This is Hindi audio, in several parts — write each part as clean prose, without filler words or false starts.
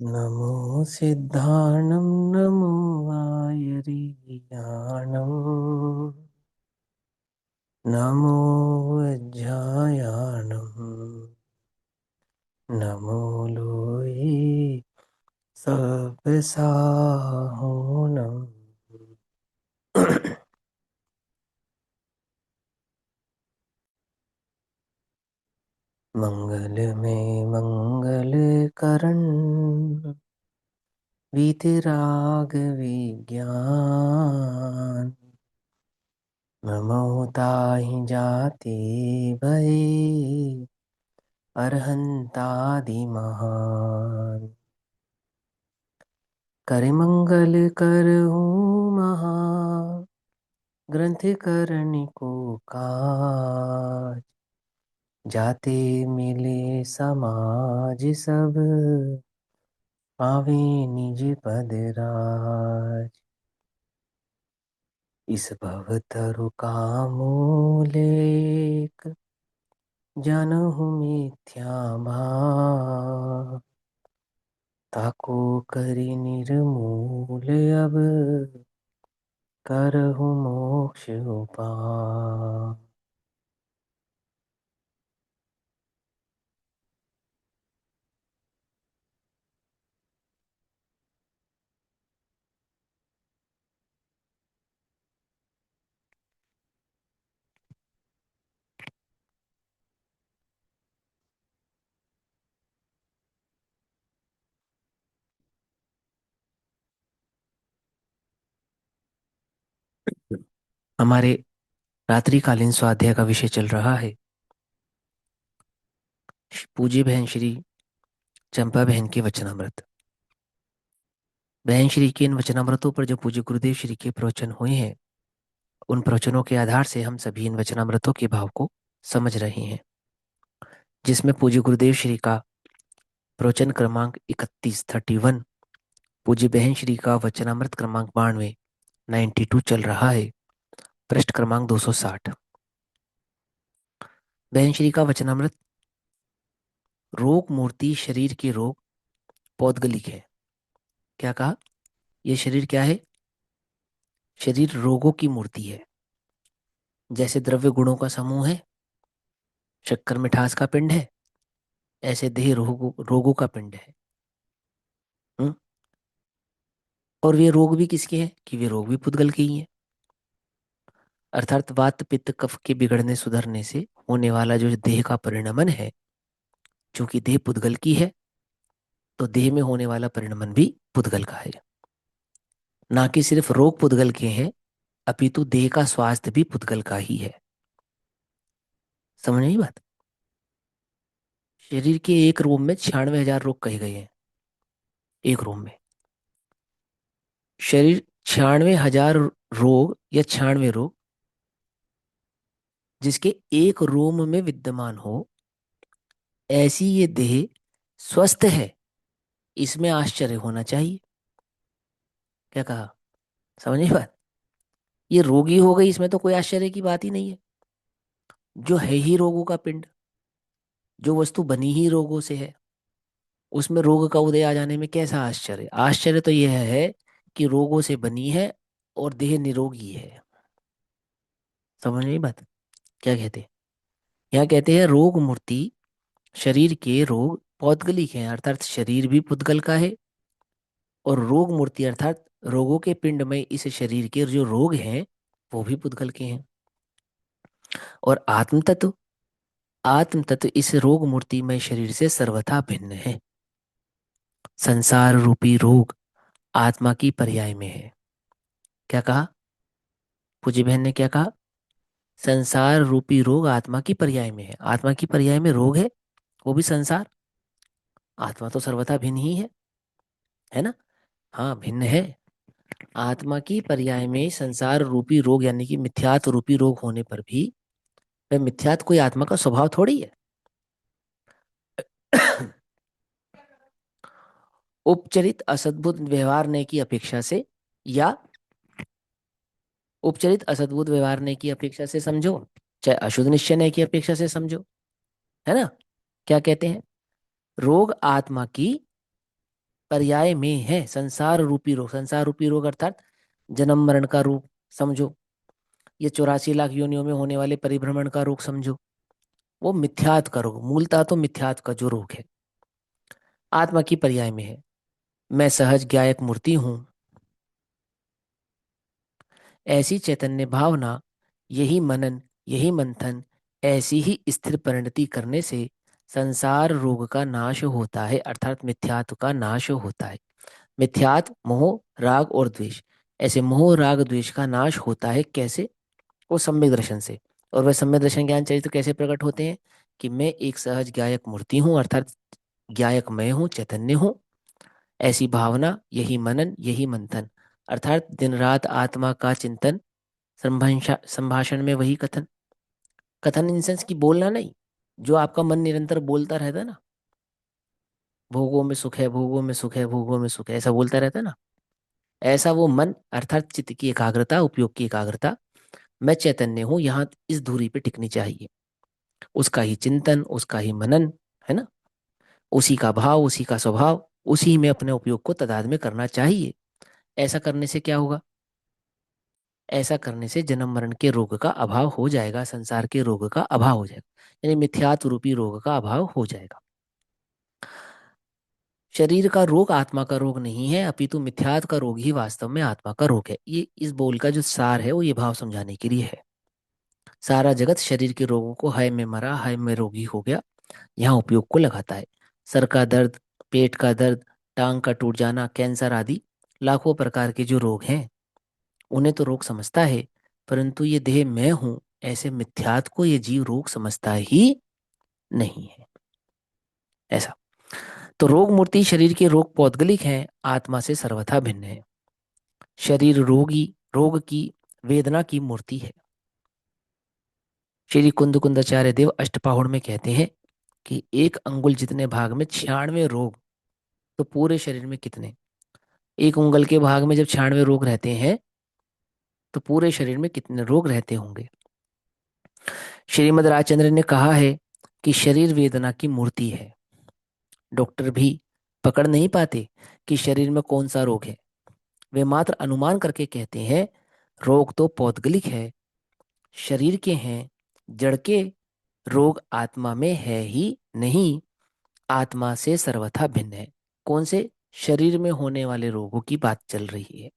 नमो सिद्धाणं नमो आयर्याणं नमो वज्रायाणं नमो लोये सर्वसाहोनं मंगल में मंगल करण वीतराग विज्ञान नमो ताहि जाति भये अरहंतादि महान कर मंगल करहूँ महा ग्रंथ करने को काज जाते मिले समाज सब पावे निज पद राज इस भव तरु कामोलेख जनहु मिथ्या भाव ताको करि निर्मूल अब करहु मोक्ष उपाय। हमारे रात्रिकालीन स्वाध्याय का विषय चल रहा है पूज्य बहन श्री चंपा बहन के वचनामृत। बहन श्री के इन वचनामृतों पर जो पूज्य गुरुदेव श्री के प्रवचन हुए हैं, उन प्रवचनों के आधार से हम सभी इन वचनामृतों के भाव को समझ रहे हैं, जिसमें पूज्य गुरुदेव श्री का प्रवचन क्रमांक 31 पूज्य बहन श्री का वचनामृत क्रमांक 92 चल रहा है, पृष्ठ क्रमांक 260। बहन श्री का वचनामृत रोग मूर्ति शरीर के रोग पौद्गलिक है। क्या कहा? यह शरीर क्या है? शरीर रोगों की मूर्ति है। जैसे द्रव्य गुणों का समूह है, शक्कर मिठास का पिंड है, ऐसे देह रोगों का पिंड है। हम्म? और वे रोग भी किसके हैं? कि वे रोग भी पुद्गल के ही हैं। अर्थात वात पित्त कफ के बिगड़ने सुधरने से होने वाला जो देह का परिणमन है, चूंकि देह पुद्गल की है, तो देह में होने वाला परिणमन भी पुद्गल का है। ना कि सिर्फ रोग पुद्गल के हैं, अपितु देह का स्वास्थ्य भी पुद्गल का ही है। समझ नहीं बात? शरीर के एक रोम में 96,000 रोग कहे गए हैं। एक रोम में शरीर 96,000 रोग या 96 रोग जिसके एक रोम में विद्यमान हो, ऐसी ये देह स्वस्थ है, इसमें आश्चर्य होना चाहिए। क्या कहा? समझ नहीं बात? ये रोगी हो गई, इसमें तो कोई आश्चर्य की बात ही नहीं है। जो है ही रोगों का पिंड, जो वस्तु बनी ही रोगों से है, उसमें रोग का उदय आ जाने में कैसा आश्चर्य? आश्चर्य तो यह है कि रोगों से बनी है और देह निरोगी है। समझ नहीं बात? क्या कहते हैं? यहाँ कहते हैं रोग मूर्ति शरीर के रोग पौद्गलिक हैं, अर्थात शरीर भी पुद्गल का है, और रोग मूर्ति अर्थात रोगों के पिंड में इस शरीर के जो रोग हैं वो भी पुद्गल के हैं। और आत्म तत्व इस रोग मूर्तिमय शरीर से सर्वथा भिन्न है। संसार रूपी रोग आत्मा की पर्याय में है। क्या कहा? पूज्य बहन ने क्या कहा? संसार रूपी रोग आत्मा की पर्याय में है। आत्मा की पर्याय में रोग है, वो भी संसार। आत्मा तो सर्वथा भिन्न ही है ना? हाँ, भिन्न है। आत्मा की पर्याय में संसार रूपी रोग यानी कि मिथ्यात्व रूपी रोग होने पर भी वह मिथ्यात्व कोई आत्मा का स्वभाव थोड़ी है। उपचरित असद्भुत व्यवहार ने की अपेक्षा से, या उपचरित असद्भुत व्यवहार ने की अपेक्षा से समझो, चाहे अशुद्ध निश्चय ने की अपेक्षा से समझो, है ना? क्या कहते हैं? रोग आत्मा की पर्याय में है संसार रूपी रोग। संसार रूपी रोग अर्थात जन्म मरण का रोग समझो, ये 84 लाख योनियों में होने वाले परिभ्रमण का रोग समझो, वो मिथ्यात्व का रोग, मूलतः तो मिथ्यात्व का जो रोग है आत्मा की पर्याय में है। मैं सहज ज्ञायक मूर्ति हूं, ऐसी चैतन्य भावना, यही मनन, यही मंथन, ऐसी ही स्थिर परिणति करने से संसार रोग का नाश होता है, अर्थात मिथ्यात्व का नाश होता है। मिथ्यात्व मोह राग और द्वेष, ऐसे मोह राग द्वेष का नाश होता है कैसे? वो सम्यक दर्शन से। और वह सम्यक दर्शन ज्ञान चरित्र कैसे प्रकट होते हैं? कि मैं एक सहज ज्ञायक मूर्ति हूँ, अर्थात ज्ञायक मैं हूँ, चैतन्य हूँ, ऐसी भावना, यही मनन, यही मंथन, अर्थात दिन रात आत्मा का चिंतन, संभाषण में वही कथन। कथन इन सेंस की बोलना नहीं, जो आपका मन निरंतर बोलता रहता है ना, भोगों में सुख है, भोगों में सुख है, भोगों में सुख है, ऐसा बोलता रहता है ना, ऐसा वो मन अर्थात चित्त की एकाग्रता, उपयोग की एकाग्रता, मैं चैतन्य हूँ यहाँ इस धुरी पे टिकनी चाहिए। उसका ही चिंतन, उसका ही मनन, है ना, उसी का भाव, उसी का स्वभाव, उसी में अपने उपयोग को तदाद में करना चाहिए। ऐसा करने से क्या होगा? ऐसा करने से जन्म मरण के रोग का अभाव हो जाएगा, संसार के रोग का अभाव हो जाएगा, यानी मिथ्यात्व रूपी रोग का अभाव हो जाएगा। शरीर का रोग आत्मा का रोग नहीं है, अपितु मिथ्यात्व का रोग ही वास्तव में आत्मा का रोग है। ये इस बोल का जो सार है वो ये भाव समझाने के लिए है। सारा जगत शरीर के रोगों को हाय में मरा, हाय में रोगी हो गया, यहाँ उपयोग को लगाता है। सर का दर्द, पेट का दर्द, टांग का टूट जाना, कैंसर आदि लाखों प्रकार के जो रोग हैं उन्हें तो रोग समझता है, परंतु ये देह मैं हूं ऐसे मिथ्यात्व को ये जीव रोग समझता ही नहीं है। ऐसा तो रोग मूर्ति शरीर के रोग पौद्गलिक हैं, आत्मा से सर्वथा भिन्न है। शरीर रोगी, रोग की, वेदना की मूर्ति है। श्री कुंद कुंदाचार्य देव अष्टपाहुड़ में कहते हैं कि एक अंगुल जितने भाग में 96 रोग, तो पूरे शरीर में कितने? एक उंगल के भाग में जब 96 रोग रहते हैं तो पूरे शरीर में कितने रोग रहते होंगे? श्रीमद राजचंद्र ने कहा है कि शरीर वेदना की मूर्ति है। डॉक्टर भी पकड़ नहीं पाते कि शरीर में कौन सा रोग है, वे मात्र अनुमान करके कहते हैं रोग तो पौद्गलिक है, शरीर के हैं, जड़ के रोग आत्मा में है ही नहीं, आत्मा से सर्वथा भिन्न है। कौन से? शरीर में होने वाले रोगों की बात चल रही है।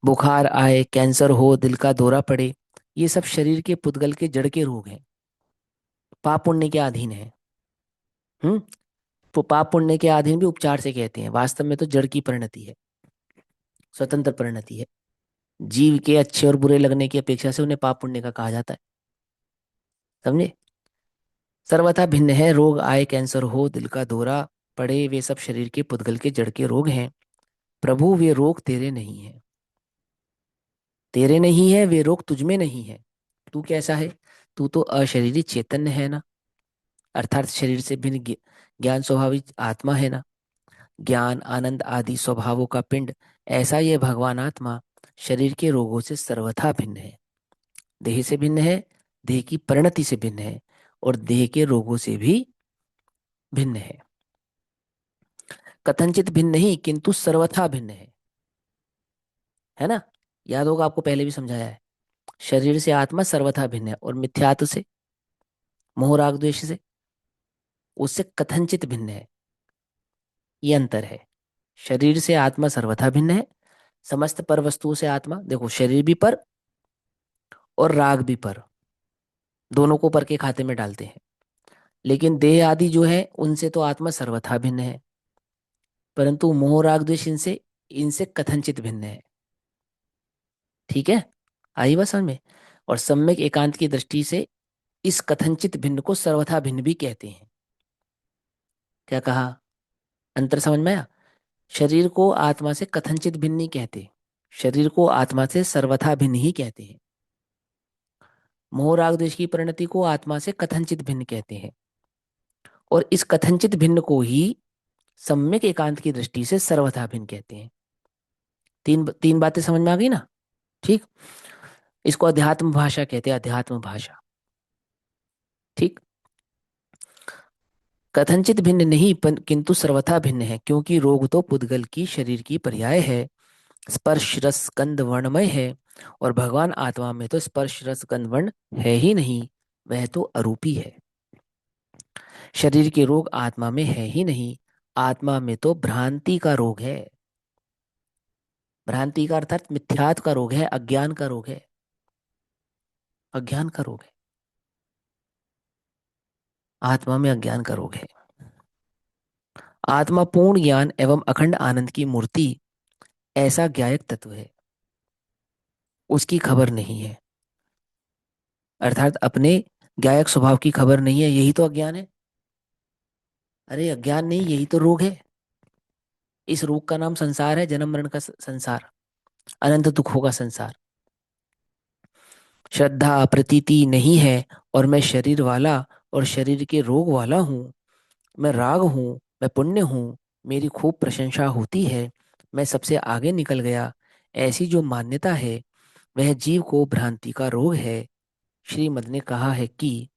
बुखार आए, कैंसर हो, दिल का दौरा पड़े, ये सब शरीर के पुद्गल के जड़ के रोग हैं, पाप पुण्य के अधीन है। हम्म। तो पाप पुण्य के अधीन भी उपचार से कहते हैं, वास्तव में तो जड़ की परिणति है, स्वतंत्र परिणति है। जीव के अच्छे और बुरे लगने की अपेक्षा से उन्हें पाप पुण्य का कहा जाता है, समझे। सर्वथा भिन्न है, रोग आए, कैंसर हो, दिल का दौरा पड़े, वे सब शरीर के पुद्गल के जड़ के रोग हैं। प्रभु वे रोग तेरे नहीं है, तेरे नहीं है, वे रोग तुझ में नहीं है। तू कैसा है? तू तो अशरीरी चैतन्य है ना, अर्थात शरीर से भिन्न ज्ञान स्वभाविक आत्मा है ना, ज्ञान आनंद आदि स्वभावों का पिंड, ऐसा यह भगवान आत्मा शरीर के रोगों से सर्वथा भिन्न है। देह से भिन्न है, देह की परिणति से भिन्न है, और देह के रोगों से भी भिन्न है। कथनचित भिन्न नहीं किंतु सर्वथा भिन्न है ना। याद होगा, आपको पहले भी समझाया है। शरीर से आत्मा सर्वथा भिन्न है, और मिथ्यात्व से, मोह राग द्वेष से, उससे कथनचित भिन्न है। ये अंतर है। शरीर से आत्मा सर्वथा भिन्न है, समस्त पर वस्तुओं से आत्मा, देखो शरीर भी पर और राग भी पर, दोनों को पर के खाते में डालते हैं। लेकिन देह आदि जो है उनसे तो आत्मा सर्वथा भिन्न है, परंतु मोह राग द्वेष इनसे इनसे कथनचित भिन्न है। ठीक है, आई बात समझ में। और सम्यक एकांत की दृष्टि से इस कथनचित भिन्न को सर्वथा भिन्न भी कहते हैं। क्या कहा? अंतर समझ में आया? शरीर को आत्मा से कथनचित भिन्न नहीं कहते, शरीर को आत्मा से सर्वथा भिन्न ही कहते हैं। मोह राग द्वेष की परिणति को आत्मा से कथनचित भिन्न कहते हैं, और इस कथनचित भिन्न को ही सम्यक एकांत की दृष्टि से सर्वथा भिन्न कहते हैं। तीन तीन बातें समझ में आ गई ना। ठीक। इसको अध्यात्म भाषा कहते हैं, अध्यात्म भाषा। ठीक। कथनचित भिन्न नहीं किंतु सर्वथा भिन्न है, क्योंकि रोग तो पुद्गल की शरीर की पर्याय है, स्पर्श रस गंध वर्णमय है, और भगवान आत्मा में तो स्पर्श रस गंध वर्ण है ही नहीं, वह तो अरूपी है। शरीर के रोग आत्मा में है ही नहीं, आत्मा में तो भ्रांति का रोग है। भ्रांति का अर्थात मिथ्यात्व का रोग है, अज्ञान का रोग है, अज्ञान का रोग है। आत्मा में अज्ञान का रोग है। आत्मा पूर्ण ज्ञान एवं अखंड आनंद की मूर्ति, ऐसा ज्ञायक तत्व है, उसकी खबर नहीं है। अर्थात अपने ज्ञायक स्वभाव की खबर नहीं है, यही तो अज्ञान है। अरे अज्ञान नहीं, यही तो रोग है। इस रोग का नाम संसार है, जन्म मरण का संसार, अनंत दुखों का संसार। श्रद्धा प्रतीति नहीं है, और मैं शरीर वाला और शरीर के रोग वाला हूँ। मैं राग हूँ, मैं पुण्य हूँ, मेरी खूब प्रशंसा होती है, मैं सबसे आगे निकल गया, ऐसी जो मान्यता है वह जीव को भ्रांति का रोग है। श्रीमद ने कहा है कि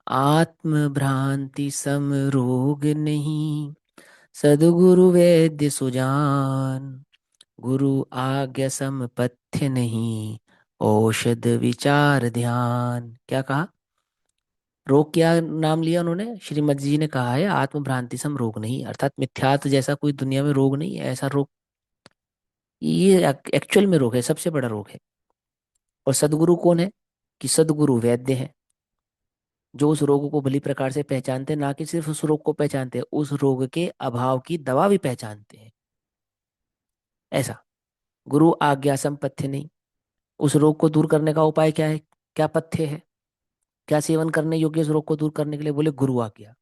आत्म भ्रांति सम रोग नहीं, सदगुरु वैद्य सुजान, गुरु आज्ञा सम पथ्य नहीं, औषध विचार ध्यान। क्या कहा? रोग क्या नाम लिया उन्होंने? श्रीमद जी ने कहा है आत्म भ्रांति सम रोग नहीं, अर्थात मिथ्यात्व जैसा कोई दुनिया में रोग नहीं है, ऐसा रोग ये एक्चुअल में रोग है, सबसे बड़ा रोग है। और सदगुरु कौन है? कि सदगुरु वैद्य है, जो उस रोग को भली प्रकार से पहचानते हैं, ना कि सिर्फ उस रोग को पहचानते हैं, उस रोग के अभाव की दवा भी पहचानते हैं। ऐसा गुरु आज्ञा सम पथ्य नहीं। उस रोग को दूर करने का उपाय क्या है? क्या पथ्य है? क्या सेवन करने योग्य उस रोग को दूर करने के लिए? बोले गुरु आज्ञा।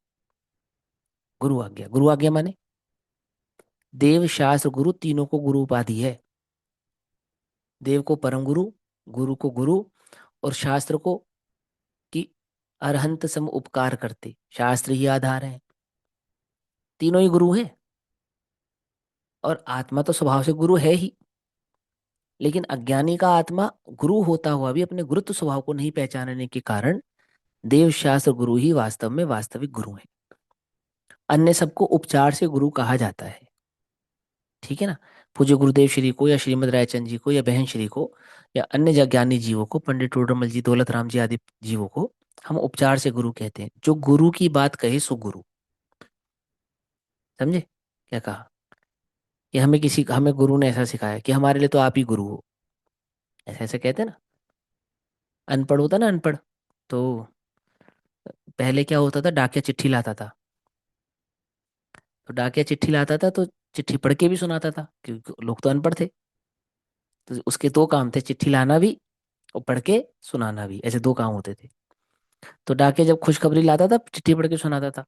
गुरु आज्ञा, गुरु आज्ञा माने देव शास्त्र गुरु तीनों को गुरु उपाधि है। देव को परम गुरु, गुरु को गुरु, और शास्त्र को कि अरहंत सम उपकार करते, शास्त्र ही आधार है। तीनों ही गुरु हैं। और आत्मा तो स्वभाव से गुरु है ही, लेकिन अज्ञानी का आत्मा गुरु होता हुआ भी अपने गुरुत्व स्वभाव को नहीं पहचानने के कारण देव शास्त्र गुरु ही वास्तव में वास्तविक गुरु है। अन्य सबको उपचार से गुरु कहा जाता है। ठीक है ना? पूज्य गुरुदेव श्री को या श्रीमद रायचंद जी को या बहन श्री को या अन्य ज्ञानी जीवों को, पंडित टोडरमल जी, दौलत राम जी आदि जीवों को हम उपचार से गुरु कहते हैं। जो गुरु की बात कहे सो गुरु। समझे क्या कहा? कि हमें गुरु ने ऐसा सिखाया कि हमारे लिए तो आप ही गुरु हो, ऐसे ऐसे कहते हैं ना। अनपढ़ होता ना, अनपढ़, तो पहले क्या होता था, डाकिया चिट्ठी लाता था। तो डाकिया चिट्ठी लाता था तो चिट्ठी पढ़ के भी सुनाता था, क्योंकि लोग तो अनपढ़ थे। तो उसके दो काम थे, चिट्ठी लाना भी और पढ़ के सुनाना भी, ऐसे दो काम होते थे। तो डाकिया जब खुशखबरी लाता था, चिट्ठी पढ़ के सुनाता था,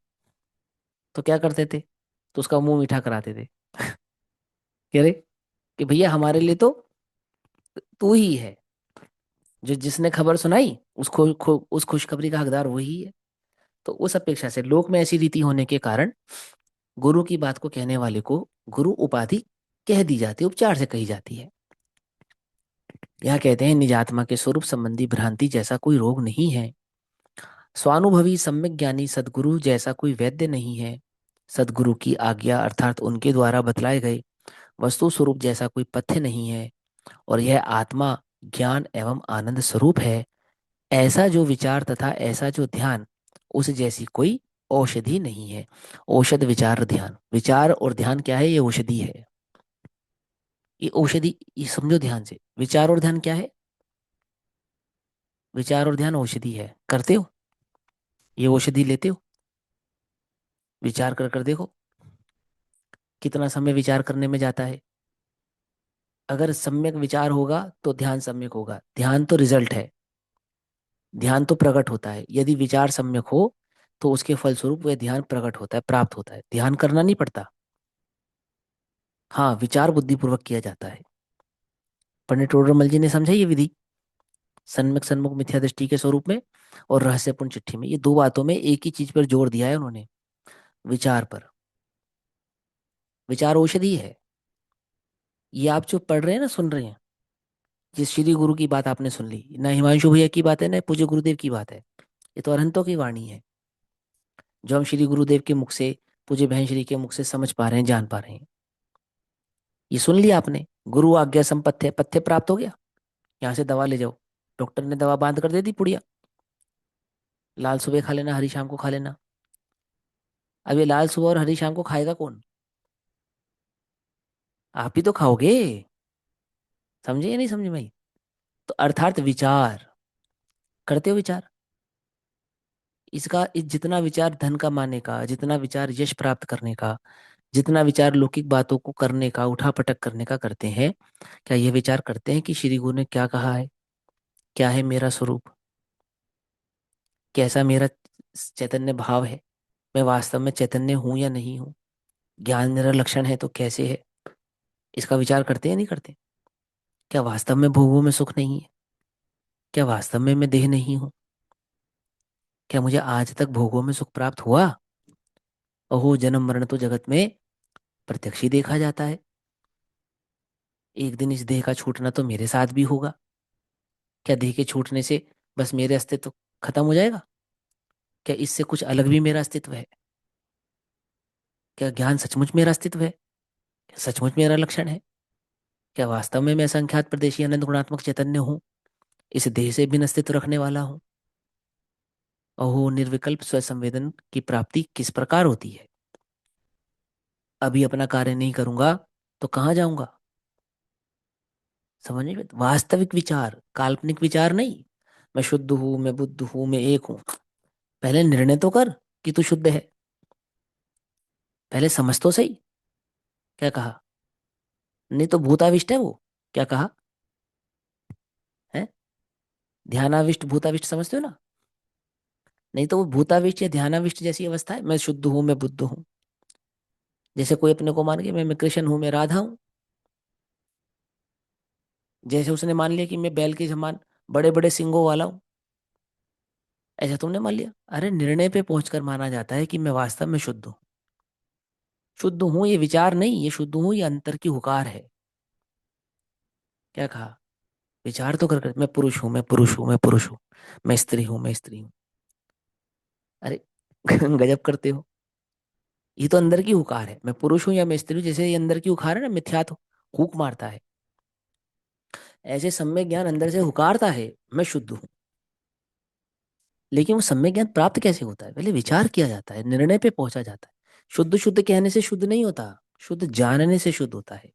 तो क्या करते थे? तो उसका मुंह मीठा कराते थे। कह रहे कि भैया हमारे लिए तो तू ही है, जो जिसने खबर सुनाई उसको उस खुशखबरी का हकदार वही है। तो उस अपेक्षा से लोक में ऐसी रीति होने के कारण गुरु की बात को कहने वाले को गुरु उपाधि कह दी जाती है, उपचार से कही जाती है। यह कहते हैं निजात्मा के स्वरूप संबंधी भ्रांति जैसा कोई रोग नहीं है। स्वानुभवी सम्यक ज्ञानी सदगुरु जैसा कोई वैद्य नहीं है। सदगुरु की आज्ञा अर्थात उनके द्वारा बतलाए गए वस्तु स्वरूप जैसा कोई पथ्य नहीं है। और यह आत्मा ज्ञान एवं आनंद स्वरूप है। ऐसा जो विचार तथा ऐसा जो ध्यान, उस जैसी कोई औषधि नहीं है। औषध विचार ध्यान, विचार और ध्यान क्या है? ये औषधि है। ये औषधि, ये समझो ध्यान से, विचार और ध्यान क्या है? विचार और ध्यान औषधि है। करते हो? ये औषधि लेते हो? विचार कर कर देखो कितना समय विचार करने में जाता है। अगर सम्यक विचार होगा तो ध्यान सम्यक होगा। ध्यान तो रिजल्ट है, ध्यान तो प्रकट होता है। यदि विचार सम्यक हो तो उसके फलस्वरूप वह ध्यान प्रकट होता है, प्राप्त होता है। ध्यान करना नहीं पड़ता। हाँ, विचार बुद्धिपूर्वक किया जाता है। पंडित टोडरमल जी ने समझा ये विधि, सन्मुख सन्मुख मिथ्या दृष्टि के स्वरूप में और रहस्यपूर्ण चिट्ठी में। ये दो बातों में एक ही चीज पर जोर दिया है उन्होंने, विचार पर। विचार औषधि है। ये आप जो पढ़ रहे हैं ना, सुन रहे हैं, जिस श्री गुरु की बात आपने सुन ली, ना हिमांशु भैया की बात है ना पूज्य गुरुदेव की बात है, ये तो अरहंतों की वाणी है। जो हम श्री गुरुदेव के मुख से, पूज्य बहन श्री के मुख से समझ पा रहे हैं, जान पा रहे हैं। ये सुन लिया आपने, गुरु आज्ञा संपत्ति पथ्य प्राप्त हो गया। यहाँ से दवा ले जाओ, डॉक्टर ने दवा बांध कर दे दी पुड़िया, लाल सुबह खा लेना, हरी शाम को खा लेना। अब ये लाल सुबह और हरी शाम को खाएगा कौन? आप ही तो खाओगे। समझे या नहीं समझे भाई? तो अर्थात विचार करते हो, विचार। जितना विचार धन कमाने का, जितना विचार यश प्राप्त करने का, जितना विचार लौकिक बातों को करने का, उठापटक करने का करते हैं, क्या ये विचार करते हैं कि श्री गुरु ने क्या कहा है, क्या है मेरा स्वरूप, कैसा मेरा चैतन्य भाव है, मैं वास्तव में चैतन्य हूं या नहीं हूं, ज्ञान मेरा लक्षण है तो कैसे है? इसका विचार करते हैं नहीं करते? क्या वास्तव में भोगों में सुख नहीं है? क्या वास्तव में मैं देह नहीं हूं? क्या मुझे आज तक भोगों में सुख प्राप्त हुआ? ओहो, जन्म मरण तो जगत में प्रत्यक्ष ही देखा जाता है। एक दिन इस देह का छूटना तो मेरे साथ भी होगा। क्या देह के छूटने से बस मेरे अस्तित्व खत्म हो जाएगा? क्या इससे कुछ अलग भी मेरा अस्तित्व है? क्या ज्ञान सचमुच मेरा अस्तित्व है? क्या सचमुच मेरा लक्षण है? क्या वास्तव में मैं असंख्यात प्रदेशी अनंत गुणात्मक चैतन्य हूँ, इस देह से भिन्न अस्तित्व रखने वाला हूँ? ओहो, निर्विकल्प स्वसंवेदन की प्राप्ति किस प्रकार होती है? अभी अपना कार्य नहीं करूंगा तो कहाँ जाऊंगा? समझ में? वास्तविक विचार, काल्पनिक विचार नहीं। मैं शुद्ध हूं, मैं बुद्ध हूं, मैं एक हूं। पहले निर्णय तो कर कि तू शुद्ध है। पहले समझ तो सही। क्या कहा? नहीं तो भूताविष्ट है वो। क्या कहा है? ध्यानाविष्ट भूताविष्ट समझते हो ना? नहीं तो वो भूताविष्ट या ध्यानाविष्ट जैसी अवस्था है। मैं शुद्ध हूं, मैं बुद्ध हूं। जैसे कोई अपने को मान के मैं कृष्ण हूं, मैं राधा हूं। जैसे उसने मान लिया कि मैं बैल के समान बड़े बड़े सिंगों वाला हूं। ऐसा तुमने मान लिया? अरे निर्णय पे पहुंचकर माना जाता है कि मैं वास्तव में शुद्ध हूं। शुद्ध हूं ये विचार नहीं, ये शुद्ध हूं ये अंतर की हुकार है। क्या कहा? विचार तो कर मैं पुरुष हूं, मैं पुरुष हूं, मैं पुरुष हूं, मैं स्त्री हूं, मैं स्त्री हूं। अरे गजब करते हो। ये तो अंदर की हुकार है, मैं पुरुष हूं या मैं स्त्री हूं। जैसे ये अंदर की हुकार है ना, मिथ्यात्व हुक मारता है, ऐसे सम्यक ज्ञान अंदर से हुकारता है मैं शुद्ध हूं। लेकिन वो सम्यक ज्ञान प्राप्त कैसे होता है? पहले विचार किया जाता है, निर्णय पे पहुंचा जाता है। शुद्ध शुद्ध कहने से शुद्ध नहीं होता, शुद्ध जानने से शुद्ध होता है।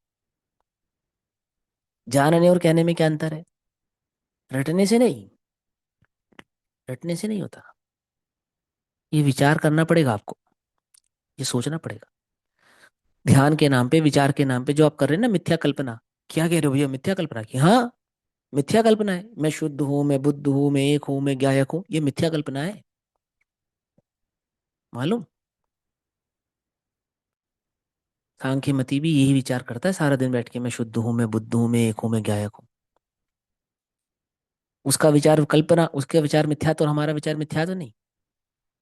जानने और कहने में क्या अंतर है? रटने से नहीं, रटने से नहीं होता। ये विचार करना पड़ेगा आपको, ये सोचना पड़ेगा। ध्यान के नाम पे, विचार के नाम पे जो आप कर रहे हैं ना, मिथ्या कल्पना। क्या कह रहे हो भैया? मिथ्या कल्पना की? हाँ, मिथ्या कल्पना है। मैं शुद्ध हूं, मैं बुद्ध हूं, मैं एक हूं, मैं ज्ञायक हूं, ये मिथ्या कल्पना है। मालूम? सांख्य मति भी यही विचार करता है सारा दिन बैठ के, मैं शुद्ध हूं, मैं बुद्ध हूं, मैं एक हूं, मैं ज्ञायक हूं। उसका विचार कल्पना, उसका विचार मिथ्या तो, और हमारा विचार मिथ्या तो नहीं।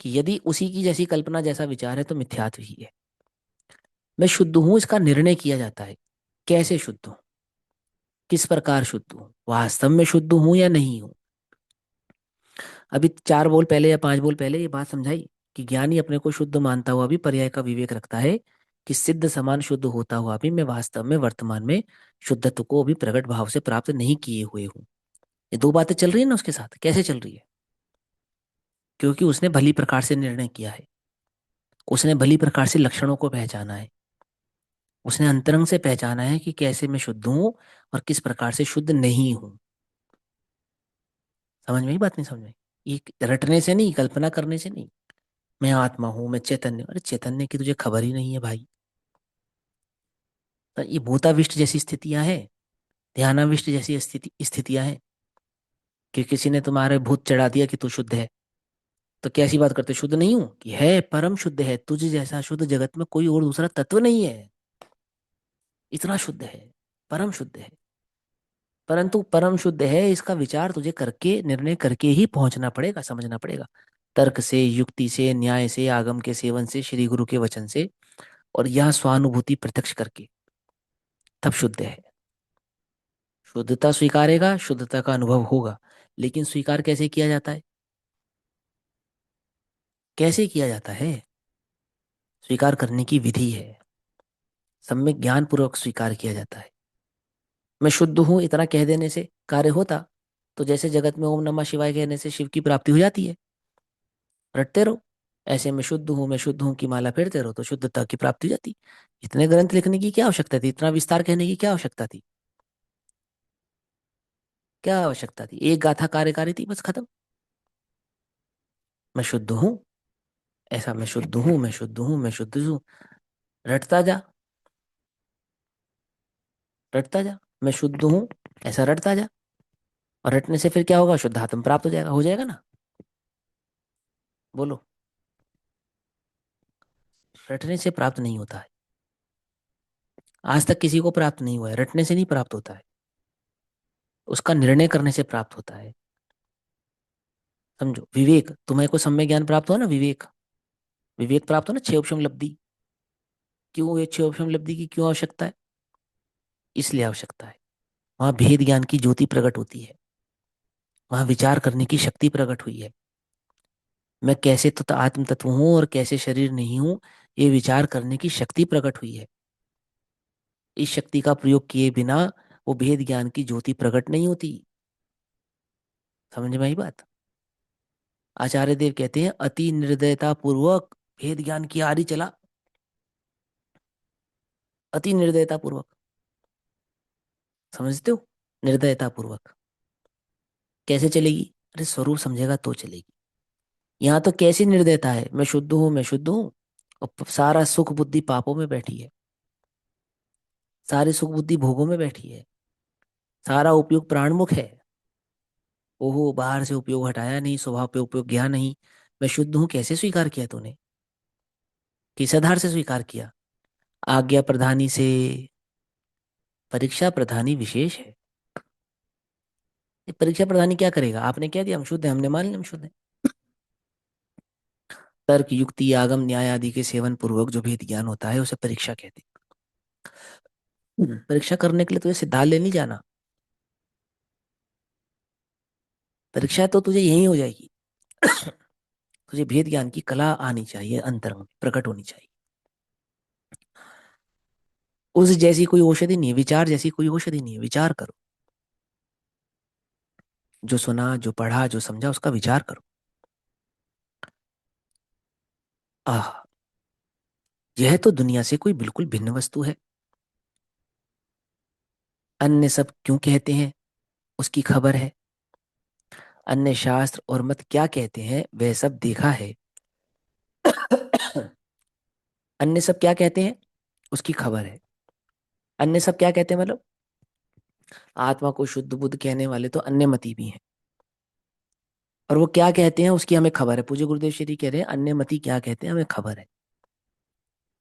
कि यदि उसी की जैसी कल्पना जैसा विचार है तो मिथ्यात्व ही है। मैं शुद्ध हूं इसका निर्णय किया जाता है। कैसे शुद्ध हूं, किस प्रकार शुद्ध हूं, वास्तव में शुद्ध हूं या नहीं हूं? अभी 4 बोल पहले या 5 बोल पहले ये बात समझाई कि ज्ञानी अपने को शुद्ध मानता हुआ भी पर्याय का विवेक रखता है कि सिद्ध समान शुद्ध होता हुआ भी मैं वास्तव में वर्तमान में शुद्धत्व को भी प्रकट भाव से प्राप्त नहीं किए हुए हूं। ये दो बातें चल रही है ना उसके साथ। कैसे चल रही है? क्योंकि उसने भली प्रकार से निर्णय किया है, उसने भली प्रकार से लक्षणों को पहचाना है, उसने अंतरंग से पहचाना है कि कैसे मैं शुद्ध हूं और किस प्रकार से शुद्ध नहीं हूं। समझ में ही बात? नहीं समझ में? ये रटने से नहीं, कल्पना करने से नहीं। मैं आत्मा हूं, मैं चैतन्य हूं। अरे चैतन्य की तुझे खबर ही नहीं है भाई। तो ये भूताविष्ट जैसी स्थितियां हैं, ध्यानाविष्ट जैसी स्थितियां हैं कि किसी ने तुम्हारे भूत चढ़ा दिया कि तू शुद्ध है। तो कैसी बात करते? शुद्ध नहीं हूं? कि है, परम शुद्ध है। तुझ जैसा शुद्ध जगत में कोई और दूसरा तत्व नहीं है। इतना शुद्ध है, परम शुद्ध है। परंतु परम शुद्ध है इसका विचार तुझे करके, निर्णय करके ही पहुंचना पड़ेगा, समझना पड़ेगा। तर्क से, युक्ति से, न्याय से, आगम के सेवन से, श्री गुरु के वचन से, और यह स्वानुभूति प्रत्यक्ष करके, तब शुद्ध है। शुद्धता स्वीकारेगा, शुद्धता का अनुभव होगा। लेकिन स्वीकार कैसे किया जाता है? कैसे किया जाता है? स्वीकार करने की विधि है। सम्यक ज्ञान पूर्वक स्वीकार किया जाता है। मैं शुद्ध हूं इतना कह देने से कार्य होता, तो जैसे जगत में ओम नमः शिवाय कहने से शिव की प्राप्ति हो जाती है, रटते रहो। ऐसे मैं शुद्ध हूं की माला फेरते रहो तो शुद्धता की प्राप्ति हो जाती। इतने ग्रंथ लिखने की क्या आवश्यकता थी? इतना विस्तार कहने की क्या आवश्यकता थी? क्या आवश्यकता थी? एक गाथा कार्यकारी थी, बस खत्म। मैं शुद्ध हूं, ऐसा मैं शुद्ध हूं, मैं शुद्ध हूं, मैं शुद्ध हूं। रटता जा, रटता जा। मैं शुद्ध हूं, ऐसा रटता जा। और रटने से फिर क्या होगा? शुद्ध आत्म प्राप्त हो जाएगा ना। बोलो। रटने से प्राप्त नहीं होता है। आज तक किसी को प्राप्त नहीं हुआ है, रटने से नहीं प्राप्त होता है। उसका निर्णय करने से प्राप्त होता है। समझो, विवेक, तुम्हें को सम्यक ज्ञान प्राप्त हो ना, विवेक, विवेक प्राप्त हो ना, छह उपशम लब्धि। क्यों ये छह उपशम लब्धि की क्यों आवश्यकता है? इसलिए आवश्यकता है, वहां भेद ज्ञान की ज्योति प्रकट होती है। वहां विचार करने की शक्ति प्रकट हुई है। मैं कैसे तो आत्म तत्व हूं और कैसे शरीर नहीं हूं, ये विचार करने की शक्ति प्रकट हुई है। इस शक्ति का प्रयोग किए बिना वो भेद ज्ञान की ज्योति प्रकट नहीं होती। समझ में आई बात? आचार्य देव कहते हैं, अति निर्दयता पूर्वक भेद ज्ञान की आरी चला। अति निर्दयता पूर्वक, समझते हो? निर्दयता पूर्वक कैसे चलेगी? अरे स्वरूप समझेगा तो चलेगी। यहाँ तो कैसी निर्दयता है? मैं शुद्ध हूं, मैं शुद्ध हूं, और सारा सुख बुद्धि पापों में बैठी है। सारी सुख बुद्धि भोगों में बैठी है। सारा उपयोग प्राणमुख है। ओहो, बाहर से उपयोग हटाया नहीं, स्वभाव पे उपयोग गया नहीं। मैं शुद्ध हूं कैसे स्वीकार किया तूने? किस आधार से स्वीकार किया? आज्ञा प्रधानी से? परीक्षा प्रधानी विशेष है। ये परीक्षा प्रधानी क्या करेगा? आपने क्या दिया, हम शुद्ध है, हमने मान लिया हम शुद्ध है। तर्क युक्ति आगम न्याय आदि के सेवन पूर्वक जो भेद ज्ञान होता है उसे परीक्षा कहते हैं। परीक्षा करने के लिए तुझे सिद्धांत लेने नहीं जाना। परीक्षा तो तुझे यही हो जाएगी। तुझे भेद ज्ञान की कला आनी चाहिए, अंतर्ंग में प्रकट होनी चाहिए। उस जैसी कोई औषधि नहीं है, विचार जैसी कोई औषधि नहीं है। विचार करो, जो सुना, जो पढ़ा, जो समझा, उसका विचार करो। आह, यह तो दुनिया से कोई बिल्कुल भिन्न वस्तु है। अन्य सब क्यों कहते हैं, उसकी खबर है। अन्य शास्त्र और मत क्या कहते हैं, वह सब देखा है। अन्य सब क्या कहते हैं, उसकी खबर है। अन्य सब क्या कहते हैं मतलब, आत्मा को शुद्ध बुद्ध कहने वाले तो अन्य मती भी हैं। और वो क्या कहते हैं उसकी हमें खबर है। पूज्य गुरुदेव श्री कह रहे हैं, अन्य मती क्या कहते हैं हमें खबर है।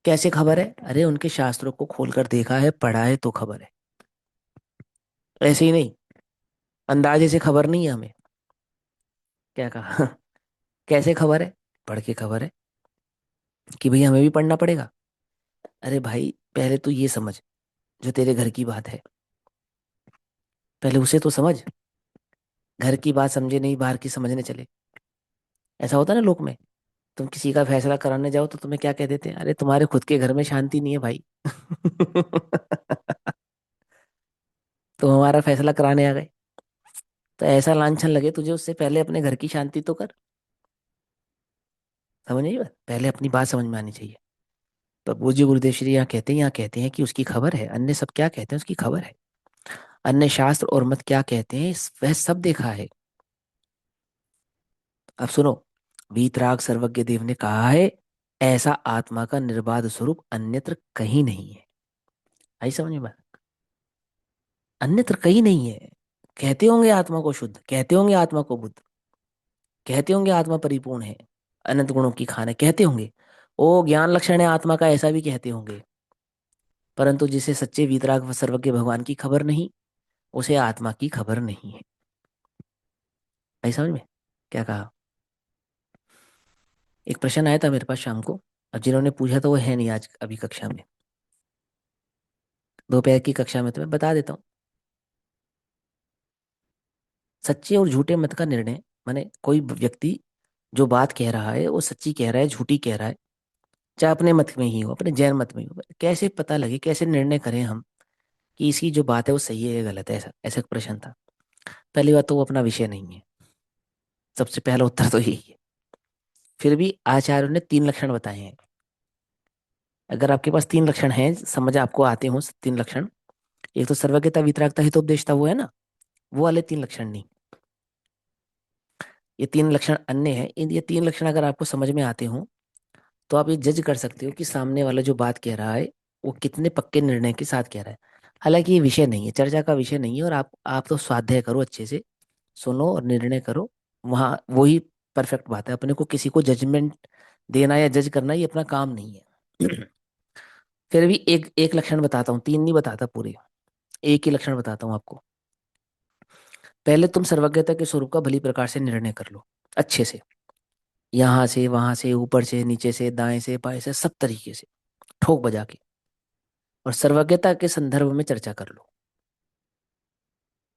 कैसे खबर है? अरे उनके शास्त्रों को खोलकर देखा है, पढ़ा है, तो खबर है। ऐसे ही नहीं, अंदाजे से खबर नहीं है हमें। क्या कहा? कैसे खबर है? पढ़ के खबर है कि भाई हमें भी पढ़ना पड़ेगा। अरे भाई, पहले तो ये समझ, जो तेरे घर की बात है, पहले उसे तो समझ। घर की बात समझे नहीं, बाहर की समझने चले। ऐसा होता है ना लोक में। तुम किसी का फैसला कराने जाओ तो तुम्हें क्या कह देते हैं? अरे तुम्हारे खुद के घर में शांति नहीं है भाई। तुम हमारा फैसला कराने आ गए। तो ऐसा लांछन लगे तुझे, उससे पहले अपने घर की शांति तो कर। समझ नहीं बात? पहले अपनी बात समझ में आनी चाहिए। तो पूज्य गुरुदेव श्री यहाँ कहते हैं कि उसकी खबर है। अन्य सब क्या कहते हैं, उसकी खबर है। अन्य शास्त्र और मत क्या कहते हैं, वह सब देखा है। अब सुनो, वीतराग सर्वज्ञ देव ने कहा है, ऐसा आत्मा का निर्बाध स्वरूप अन्यत्र कहीं नहीं है। आई समझ में बात? अन्यत्र कहीं नहीं है। कहते होंगे आत्मा को शुद्ध, कहते होंगे आत्मा को बुद्ध, कहते होंगे आत्मा परिपूर्ण है, अनंत गुणों की खान है, कहते होंगे। ओ ज्ञान लक्षण है आत्मा का, ऐसा भी कहते होंगे। परंतु जिसे सच्चे वीतराग व सर्वज्ञ भगवान की खबर नहीं, उसे आत्मा की खबर नहीं है। आई समझ में? क्या कहा? एक प्रश्न आया था मेरे पास शाम को। अब जिन्होंने पूछा तो वो है नहीं आज अभी कक्षा में। दोपहर की कक्षा में, तो मैं बता देता हूँ। सच्चे और झूठे मत का निर्णय, माने कोई व्यक्ति जो बात कह रहा है वो सच्ची कह रहा है, झूठी कह रहा है, चाहे अपने मत में ही हो, अपने जैन मत में ही हो, कैसे पता लगे, कैसे निर्णय करें हम कि इसकी जो बात है वो सही है या गलत है? ऐसा ऐसा एक प्रश्न था। पहली बात तो वो अपना विषय नहीं है, सबसे पहला उत्तर तो यही है। फिर भी आचार्यों ने तीन लक्षण बताए हैं। अगर आपके पास तीन लक्षण हैं, समझ आपको आते हो तीन लक्षण, एक तो सर्वज्ञता, वितरागता, हितोपदेशता, वो है ना, वो वाले तीन लक्षण नहीं, ये तीन लक्षण अन्य है। इन ये तीन लक्षण अगर आपको समझ में आते हो तो आप ये जज कर सकते हो कि सामने वाला जो बात कह रहा है वो कितने पक्के निर्णय के साथ कह रहा है। हालांकि ये विषय नहीं है, चर्चा का विषय नहीं है, और आप तो स्वाध्याय करो, अच्छे से सुनो और निर्णय करो, वहाँ वही परफेक्ट बात है। अपने को किसी को जजमेंट देना या जज करना ये अपना काम नहीं है। फिर भी एक एक लक्षण बताता हूँ, तीन नहीं बताता पूरे, एक ही लक्षण बताता हूँ आपको। पहले तुम सर्वज्ञता के स्वरूप का भली प्रकार से निर्णय कर लो, अच्छे से, यहाँ से वहां से, ऊपर से नीचे से, दाएं से बाएं से, सब तरीके से ठोक बजा के, और सर्वज्ञता के संदर्भ में चर्चा कर लो।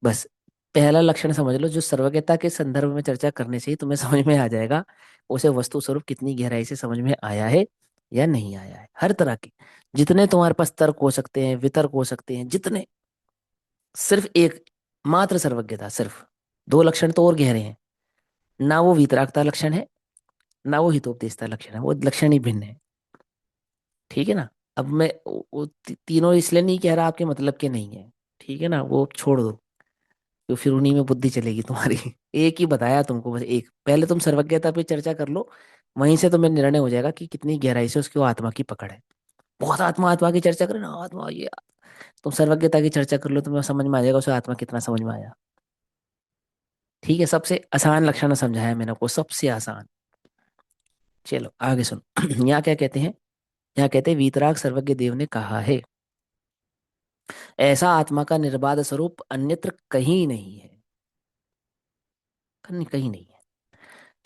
बस पहला लक्षण समझ लो, जो सर्वज्ञता के संदर्भ में चर्चा करने से ही तुम्हें समझ में आ जाएगा उसे वस्तु स्वरूप कितनी गहराई से समझ में आया है या नहीं आया है। हर तरह के जितने तुम्हारे पास तर्क हो सकते हैं, वितर्क हो सकते हैं, जितने, सिर्फ एक मात्र सर्वज्ञता, सिर्फ दो लक्षण तो और गहरे हैं, ना वो वितरागता लक्षण है, ना वो हितोपदेशता लक्षण है, वो लक्षण ही भिन्न है। ठीक है ना? अब मैं वो तीनों इसलिए नहीं कह रहा आपके मतलब के नहीं है, ठीक है ना, वो छोड़ दो, तो फिर उन्हीं में बुद्धि चलेगी तुम्हारी। एक ही बताया तुमको, बस एक, पहले तुम सर्वज्ञता पे चर्चा कर लो, वहीं से तुम्हें निर्णय हो जाएगा कि कितनी गहराई से उसकी वो आत्मा की पकड़ है। बहुत आत्मा आत्मा की चर्चा करें ना, आत्मा ये, तुम सर्वज्ञता की चर्चा कर लो, तुम्हें समझ में आ जाएगा उसे आत्मा कितना समझ में आया। ठीक है, सबसे आसान लक्षण समझाया मैंने आपको, सबसे आसान। चलो आगे सुनो। यहाँ क्या कहते हैं, यहाँ कहते हैं वीतराग सर्वज्ञ देव ने कहा है, ऐसा आत्मा का निर्बाध स्वरूप अन्यत्र कहीं नहीं है, कहीं कहीं नहीं है।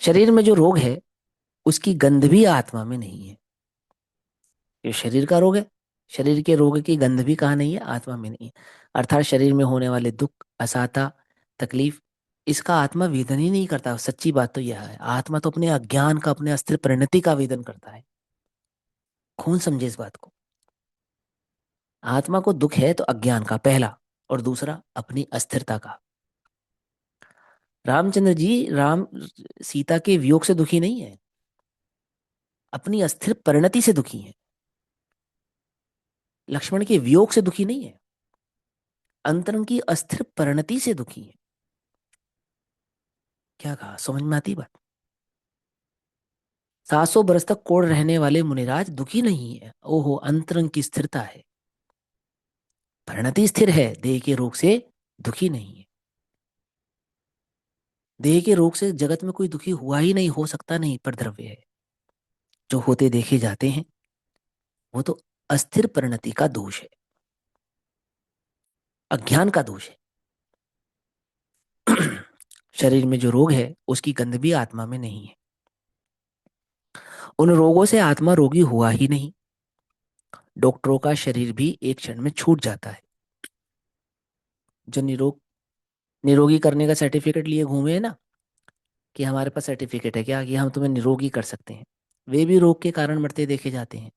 शरीर में जो रोग है उसकी गंध भी आत्मा में नहीं है। ये शरीर का रोग है, शरीर के रोग की गंध भी कहाँ नहीं है, आत्मा में नहीं है। अर्थात शरीर में होने वाले दुख, असाता, तकलीफ, इसका आत्मा वेदन ही नहीं करता। सच्ची बात तो यह है, आत्मा तो अपने अज्ञान का, अपने अस्थिर परिणति का वेदन करता है। कौन समझे इस बात को? आत्मा को दुख है तो अज्ञान का पहला, और दूसरा अपनी अस्थिरता का। रामचंद्र जी, राम सीता के वियोग से दुखी नहीं है, अपनी अस्थिर परिणति से दुखी है। लक्ष्मण के वियोग से दुखी नहीं है, अंतरंग की अस्थिर परिणति से दुखी है। क्या कहा, समझ में आती बात? 700 बरस तक कोढ़ रहने वाले मुनिराज दुखी नहीं है, ओहो, अंतरंग की स्थिरता है, परिणति स्थिर है, देह के रोग से दुखी नहीं है। देह के रोग से जगत में कोई दुखी हुआ ही नहीं, हो सकता नहीं, पर द्रव्य है जो होते देखे जाते हैं, वो तो अस्थिर परिणति का दोष है, अज्ञान का दोष है। शरीर में जो रोग है उसकी गंध भी आत्मा में नहीं है। उन रोगों से आत्मा रोगी हुआ ही नहीं। डॉक्टरों का शरीर भी एक क्षण में छूट जाता है। जो निरोगी करने का सर्टिफिकेट लिए घूमे हैं ना, कि हमारे पास सर्टिफिकेट है क्या कि हम तुम्हें निरोगी कर सकते हैं, वे भी रोग के कारण मरते देखे जाते हैं,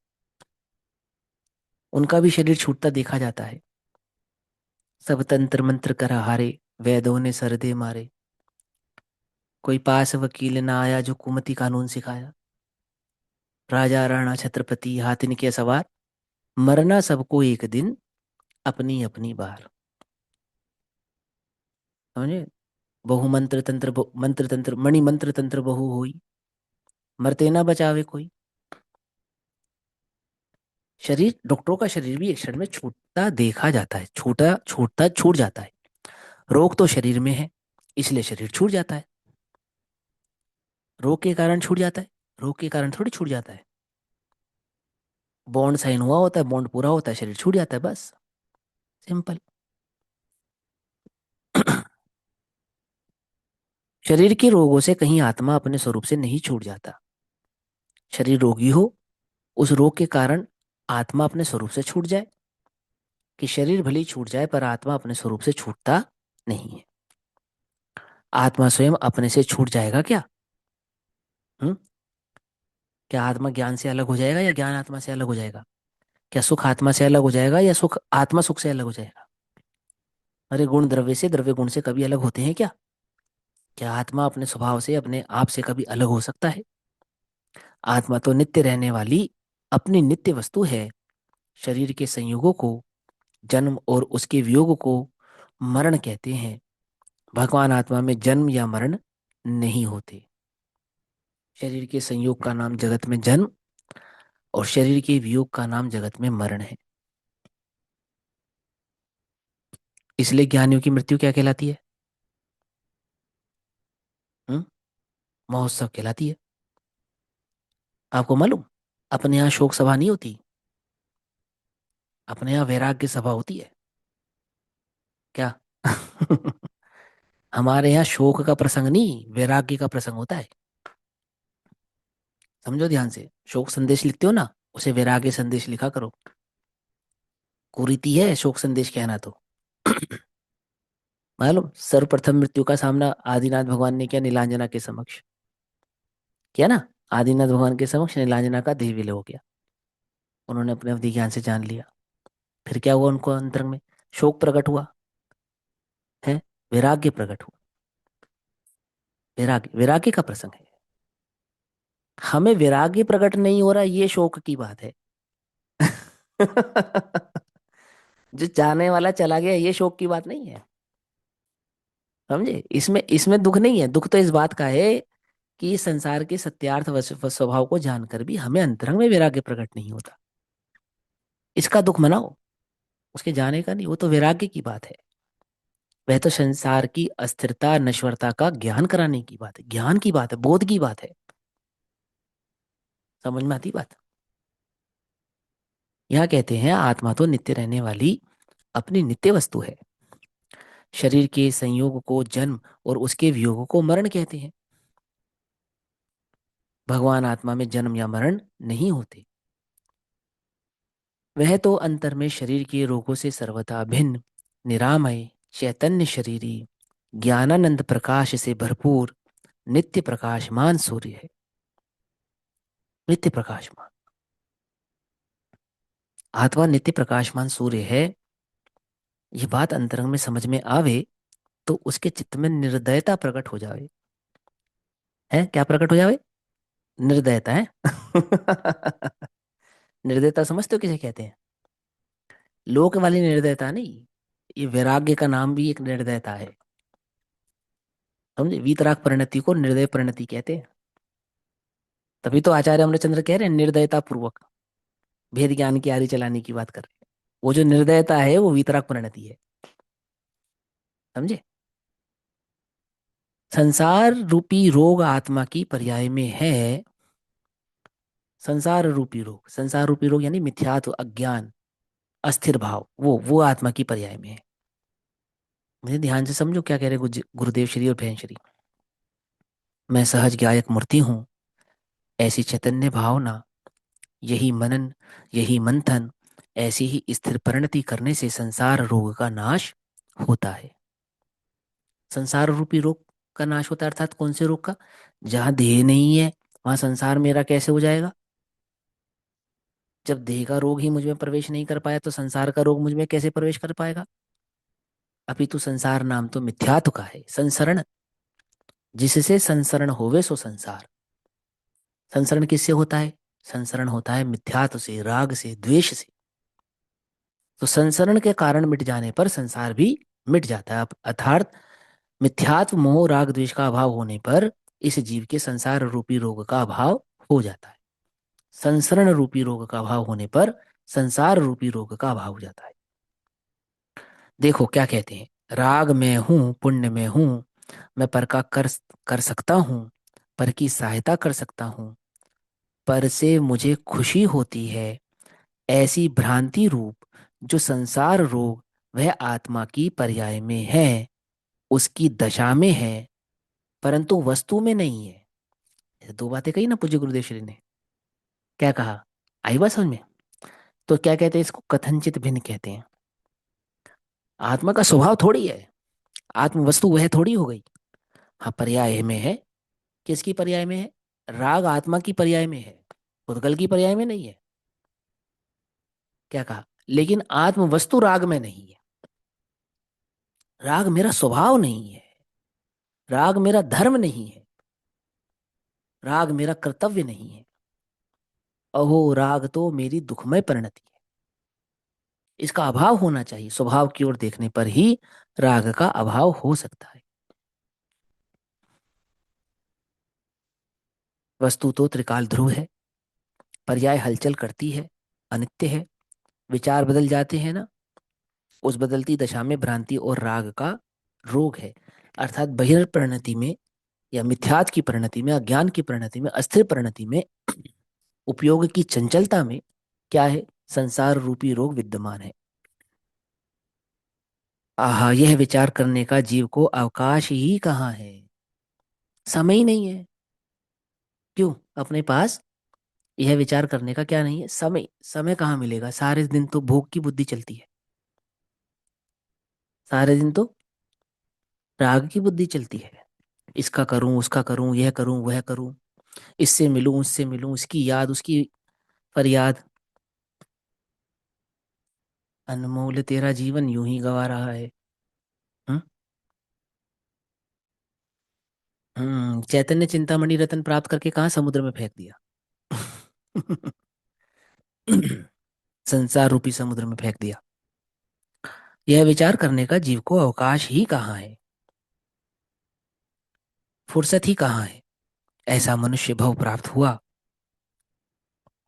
उनका भी शरीर छूटता देखा जाता है। सब तंत्र मंत्र कर हारे, वैदों ने सरदे मारे, कोई पास वकील ना आया जो कुमति कानून सिखाया। राजा राणा छत्रपति हाथ इनके सवार, मरना सबको एक दिन, अपनी अपनी बार। समझे? बहु मंत्र तंत्र मंत्र तंत्र मणि मंत्र तंत्र बहु होई, मरते ना बचावे कोई। शरीर, डॉक्टरों का शरीर भी एक क्षण में छूटता देखा जाता है, छूटता छूट जाता है। रोग तो शरीर में है, इसलिए शरीर छूट जाता है, रोग के कारण छूट जाता है, रोग के कारण थोड़ी छूट जाता है। बॉन्ड साइन हुआ होता है, बॉन्ड पूरा होता है, शरीर छूट जाता है, बस, सिंपल। शरीर के रोगों से कहीं आत्मा अपने स्वरूप से नहीं छूट जाता। शरीर रोगी हो, उस रोग के कारण आत्मा अपने स्वरूप से छूट जाए, कि शरीर भले ही छूट जाए पर आत्मा अपने स्वरूप से छूटता नहीं है। आत्मा स्वयं अपने से छूट जाएगा क्या? हम्म। क्या आत्मा ज्ञान से अलग हो जाएगा या ज्ञान आत्मा से अलग हो जाएगा? क्या सुख आत्मा से अलग हो जाएगा या सुख आत्मा सुख से अलग हो जाएगा? अरे गुण द्रव्य से, द्रव्य गुण से कभी अलग होते हैं क्या? क्या आत्मा अपने स्वभाव से, अपने आप से कभी अलग हो सकता है? आत्मा तो नित्य रहने वाली अपनी नित्य वस्तु है। शरीर के संयोगों को जन्म और उसके वियोग को मरण कहते हैं। भगवान आत्मा में जन्म या मरण नहीं होते। शरीर के संयोग का नाम जगत में जन्म और शरीर के वियोग का नाम जगत में मरण है। इसलिए ज्ञानियों की मृत्यु क्या कहलाती है? हम्म। महोत्सव कहलाती है। आपको मालूम, अपने यहाँ शोक सभा नहीं होती, अपने यहाँ वैराग्य सभा होती है। क्या? हमारे यहाँ शोक का प्रसंग नहीं, वैराग्य का प्रसंग होता है। समझो ध्यान से, शोक संदेश लिखते हो ना, उसे वैराग्य संदेश लिखा करो। कुरीति है शोक संदेश कहना तो। मालूम, सर्वप्रथम मृत्यु का सामना आदिनाथ भगवान ने किया नीलांजना के समक्ष। किया ना? आदिनाथ भगवान के समक्ष नीलांजना का देह विलय हो गया। उन्होंने अपने अवधि ज्ञान से जान लिया। फिर क्या हुआ उनको अंतरंग में? शोक प्रकट हुआ है, वैराग्य प्रकट हुआ। वैराग्य, वैराग्य का प्रसंग है। हमें वैराग्य प्रकट नहीं हो रहा, ये शोक की बात है। जो चाहने वाला चला गया, ये शोक की बात नहीं है। समझे? इसमें इसमें दुख नहीं है। दुख तो इस बात का है कि इस संसार के सत्यार्थ स्वभाव को जानकर भी हमें अंतरंग में वैराग्य प्रकट नहीं होता। इसका दुख मनाओ, उसके जाने का नहीं। वो तो वैराग्य की बात है। वह तो संसार की अस्थिरता नश्वरता का ज्ञान कराने की बात है, ज्ञान की बात है, बोध की बात है। समझ में आती बात? यहाँ कहते हैं आत्मा तो नित्य रहने वाली अपनी नित्य वस्तु है। शरीर के संयोग को जन्म और उसके वियोग को मरण कहते हैं। भगवान आत्मा में जन्म या मरण नहीं होते। वह तो अंतर में शरीर के रोगों से सर्वथा भिन्न, निरामय, चैतन्य शरीरी, ज्ञानानंद प्रकाश से भरपूर नित्य प्रकाशमान सूर्य है। नित्य प्रकाशमान आत्मा नित्य प्रकाशमान सूर्य है। ये बात अंतरंग में समझ में आवे तो उसके चित्त में निर्दयता प्रकट हो जावे। है क्या प्रकट हो जावे? निर्दयता है। निर्दयता समझते हो किसे कहते हैं? लोक वाली निर्दयता नहीं, ये वैराग्य का नाम भी एक निर्दयता है। समझे? वीतराग परिणति को निर्दय परिणति कहते हैं। तभी तो आचार्य अमरचंद्र कह रहे हैं निर्दयता पूर्वक भेद ज्ञान की आरी चलाने की बात कर रहे हैं। वो जो निर्दयता है वो वीतराग परिणति है। समझे? संसार रूपी रोग आत्मा की पर्याय में है। संसार रूपी रोग यानी मिथ्यात्व, अज्ञान, अस्थिर भाव, वो आत्मा की पर्याय में है। मुझे ध्यान से समझो क्या कह रहे गुरुदेव श्री और बहन श्री। मैं सहज गायक मूर्ति हूँ, ऐसी चैतन्य भावना, यही मनन, यही मंथन, ऐसी ही स्थिर परिणति करने से संसार रोग का नाश होता है। संसार रूपी रोग का नाश होता है अर्थात कौन से रोग का? जहां देह नहीं है वहां संसार मेरा कैसे हो जाएगा? जब देह का रोग ही मुझ में प्रवेश नहीं कर पाया तो संसार का रोग मुझ में कैसे प्रवेश कर पाएगा? अभी तो संसार नाम तो मिथ्यात्व का है, संसरण। जिससे संसरण होवे सो संसार। संसरण किससे होता है? संसरण होता है मिथ्यात्व से, राग से, द्वेष से। तो संसरण के कारण मिट जाने पर संसार भी मिट जाता है। अर्थात मिथ्यात्व मोह राग द्वेष का अभाव होने पर इस जीव के संसार रूपी रोग का अभाव हो जाता है। संसरण रूपी रोग का अभाव होने पर संसार रूपी रोग का अभाव हो जाता है। देखो क्या कहते हैं, राग में हूं, पुण्य में हूं, मैं पर का कर सकता हूँ, पर की सहायता कर सकता हूँ, पर से मुझे खुशी होती है। ऐसी भ्रांति रूप जो संसार रोग वह आत्मा की पर्याय में है, उसकी दशा में है, परंतु वस्तु में नहीं है। ये दो बातें कही ना पूज्य गुरुदेव श्री ने। क्या कहा? आई बात समझ में? तो क्या कहते हैं इसको? कथनचित भिन्न कहते हैं। आत्मा का स्वभाव थोड़ी है, आत्म वस्तु वह थोड़ी हो गई। हाँ पर्याय में है। किसकी पर्याय में है? राग आत्मा की पर्याय में है, भूतगल की पर्याय में नहीं है। क्या कहा? लेकिन आत्म वस्तु राग में नहीं है। राग मेरा स्वभाव नहीं है। राग मेरा धर्म नहीं है। राग मेरा कर्तव्य नहीं है। अहो राग तो मेरी दुखमय परिणति है। इसका अभाव होना चाहिए। स्वभाव की ओर देखने पर ही राग का अभाव हो सकता है। वस्तु तो त्रिकाल ध्रुव है, पर्याय हलचल करती है, अनित्य है, विचार बदल जाते हैं ना। उस बदलती दशा में भ्रांति और राग का रोग है। अर्थात बहिर्परिणति में या मिथ्यात्व की परिणति में, अज्ञान की परिणति में, अस्थिर परिणति में, उपयोग की चंचलता में क्या है? संसार रूपी रोग विद्यमान है। आहा, यह विचार करने का जीव को अवकाश ही कहाँ है। समय ही नहीं है। क्यों? अपने पास यह विचार करने का क्या नहीं है? समय। समय कहाँ मिलेगा? सारे दिन तो भोग की बुद्धि चलती है। सारे दिन तो राग की बुद्धि चलती है। इसका करूं, उसका करूं, यह करूं, वह करूं, इससे मिलूं, उससे मिलूं, इसकी याद, उसकी फरियाद। अनमोल तेरा जीवन यूं ही गवा रहा है। हम्म। चैतन्य चिंतामणि रत्न प्राप्त करके कहाँ समुद्र में फेंक दिया। संसार रूपी समुद्र में फेंक दिया। यह विचार करने का जीव को अवकाश ही कहाँ है, फुर्सत ही कहाँ है। ऐसा मनुष्य भव प्राप्त हुआ,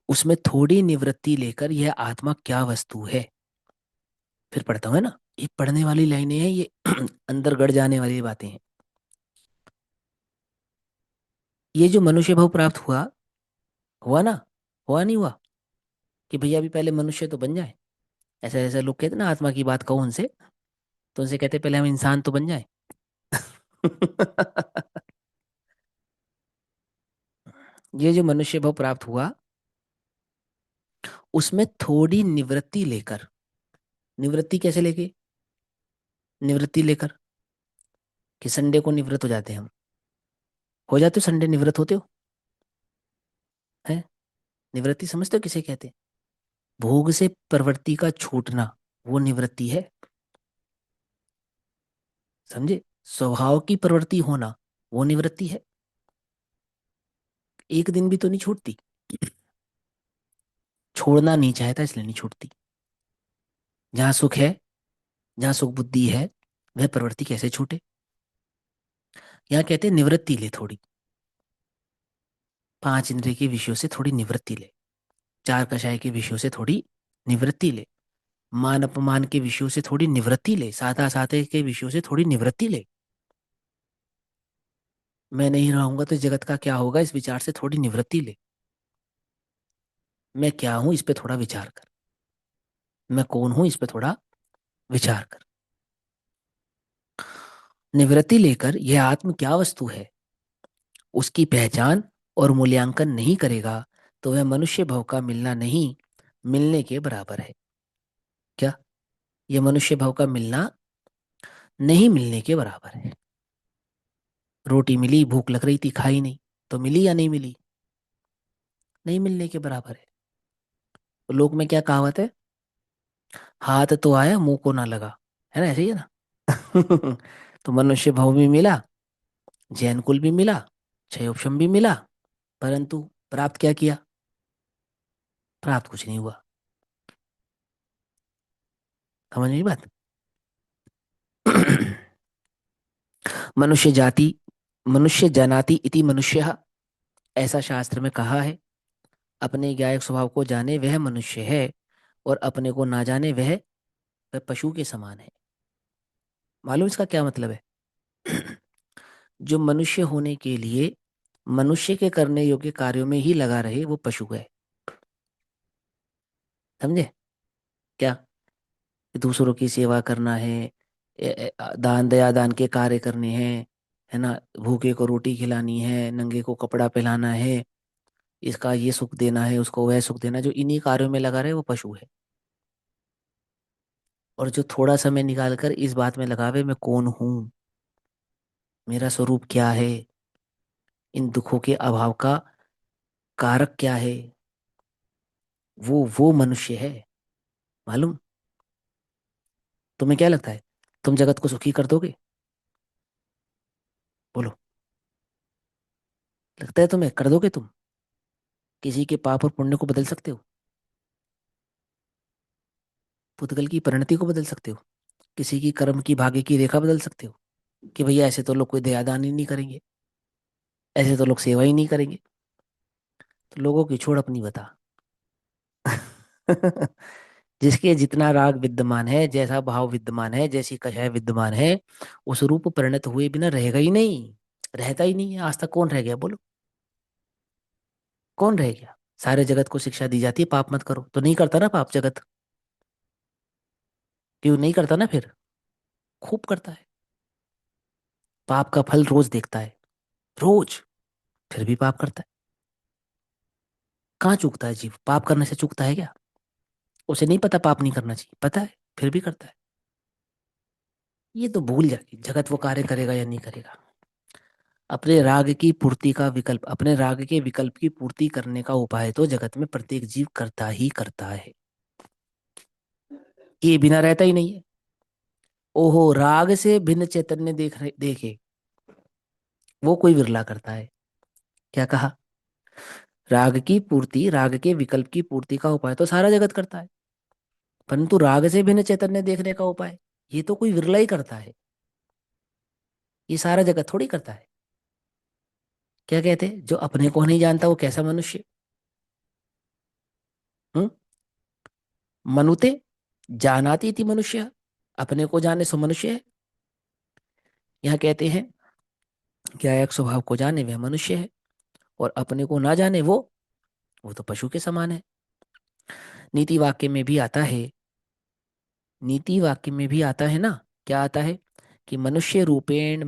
उसमें थोड़ी निवृत्ति लेकर यह आत्मा क्या वस्तु है। फिर पढ़ता हूँ, है ना, ये पढ़ने वाली लाइनें हैं ये। अंदर गड़ जाने वाली बातें हैं। ये जो मनुष्य भव प्राप्त हुआ, हुआ ना? हुआ नहीं हुआ? कि भैया अभी पहले मनुष्य तो बन जाए। ऐसा ऐसा लोग कहते ना, आत्मा की बात कहो उनसे, तो उनसे कहते पहले हम इंसान तो बन जाए। ये जो मनुष्य भव प्राप्त हुआ, उसमें थोड़ी निवृत्ति लेकर। निवृत्ति कैसे लेके? निवृत्ति लेकर कि संडे को निवृत्त हो जाते हैं हम। हो जाते हो संडे निवृत्त होते हो? है? निवृत्ति समझते हो किसे कहते हैं? भोग से प्रवृत्ति का छूटना, वो निवृत्ति है। समझे? स्वभाव की प्रवृत्ति होना, वो निवृत्ति है। एक दिन भी तो नहीं छूटती। छोड़ना नहीं चाहता इसलिए नहीं छूटती। जहां सुख है, जहां सुख बुद्धि है, वह प्रवृत्ति कैसे छूटे? यहाँ कहते हैं निवृत्ति ले थोड़ी। पांच इंद्रिय के विषयों से थोड़ी निवृत्ति ले। चार कषाय के विषयों से थोड़ी निवृत्ति ले। मान अपमान के विषयों से थोड़ी निवृत्ति ले। सादा साते के विषयों से थोड़ी निवृत्ति ले। मैं नहीं रहूंगा तो इस जगत का क्या होगा, इस विचार से थोड़ी निवृत्ति ले। मैं क्या हूं, इस पे थोड़ा विचार कर। मैं कौन हूं, इस पे थोड़ा विचार कर। निवृत्ति लेकर यह आत्म क्या वस्तु है, उसकी पहचान और मूल्यांकन नहीं करेगा तो वह मनुष्य भव का मिलना नहीं, मिलने के बराबर है। क्या? यह मनुष्य भव का मिलना नहीं, मिलने के बराबर है। रोटी मिली, भूख लग रही थी, खाई नहीं, तो मिली या नहीं मिली? नहीं मिलने के बराबर है। तो लोक में क्या कहावत है? हाथ तो आया मुंह को ना लगा। है ना, ऐसे ही है ना। तो मनुष्य भव भी मिला, जैन कुल भी मिला, क्षयोपशम भी मिला, परंतु प्राप्त क्या किया? प्राप्त कुछ नहीं हुआ। समझ नहीं बात? मनुष्य जाति, मनुष्य जनाति इति मनुष्य, ऐसा शास्त्र में कहा है। अपने ज्ञायक स्वभाव को जाने वह मनुष्य है, और अपने को ना जाने वह पशु के समान है। मालूम इसका क्या मतलब है? जो मनुष्य होने के लिए मनुष्य के करने योग्य कार्यों में ही लगा रहे, वो पशु है। समझे? क्या? दूसरों की सेवा करना है, दान दया दान के कार्य करने हैं, है ना, भूखे को रोटी खिलानी है, नंगे को कपड़ा पहनाना है, इसका ये सुख देना है, उसको वह सुख देना, जो इन्हीं कार्यों में लगा रहे वो पशु है। और जो थोड़ा समय निकाल कर इस बात में लगावे मैं कौन हूँ, मेरा स्वरूप क्या है, इन दुखों के अभाव का कारक क्या है, वो मनुष्य है। मालूम? तुम्हें क्या लगता है, तुम जगत को सुखी कर दोगे? बोलो। लगता है तुम्हें कर दोगे तुम? किसी के पाप और पुण्य को बदल सकते हो? पुद्गल की परिणति को बदल सकते हो? किसी की कर्म की भाग्य की रेखा बदल सकते हो? कि भैया ऐसे तो लोग कोई दयादान ही नहीं करेंगे, ऐसे तो लोग सेवा ही नहीं करेंगे। तो लोगों की छोड़, अपनी बता। जिसके जितना राग विद्यमान है, जैसा भाव विद्यमान है, जैसी कषाय विद्यमान है, उस रूप परिणत हुए बिना रहेगा ही नहीं। रहता ही नहीं है। आज तक कौन रह गया बोलो? कौन रह गया? सारे जगत को शिक्षा दी जाती है पाप मत करो, तो नहीं करता ना पाप जगत? क्यों नहीं करता ना फिर? खूब करता है। पाप का फल रोज देखता है, रोज। फिर भी पाप करता है। कहाँ चूकता है जीव? पाप करने से चूकता है क्या? उसे नहीं पता पाप नहीं करना चाहिए, पता है, फिर भी करता है। ये तो भूल जाती जगत वो कार्य करेगा या नहीं करेगा। अपने राग की पूर्ति का विकल्प, अपने राग के विकल्प की पूर्ति करने का उपाय तो जगत में प्रत्येक जीव करता ही करता है। ये बिना रहता ही नहीं है। ओहो, राग से भिन्न चैतन्य देखे, वो कोई विरला करता है। क्या कहा? राग की पूर्ति, राग के विकल्प की पूर्ति का उपाय तो सारा जगत करता है, परंतु राग से भिन्न चैतन्य देखने का उपाय, ये तो कोई विरला ही करता है। ये सारा जगत थोड़ी करता है। क्या कहते हैं, जो अपने को नहीं जानता वो कैसा मनुष्य? हम्म? मनुते जानाति इति मनुष्य। अपने को जाने सो मनुष्य है। यहाँ कहते हैं, क्या एक स्वभाव को जाने वह मनुष्य है, और अपने को ना जाने वो तो पशु के समान है। नीति वाक्य में भी आता है, नीति वाक्य में भी आता है ना। क्या आता है? कि मनुष्य रूपेण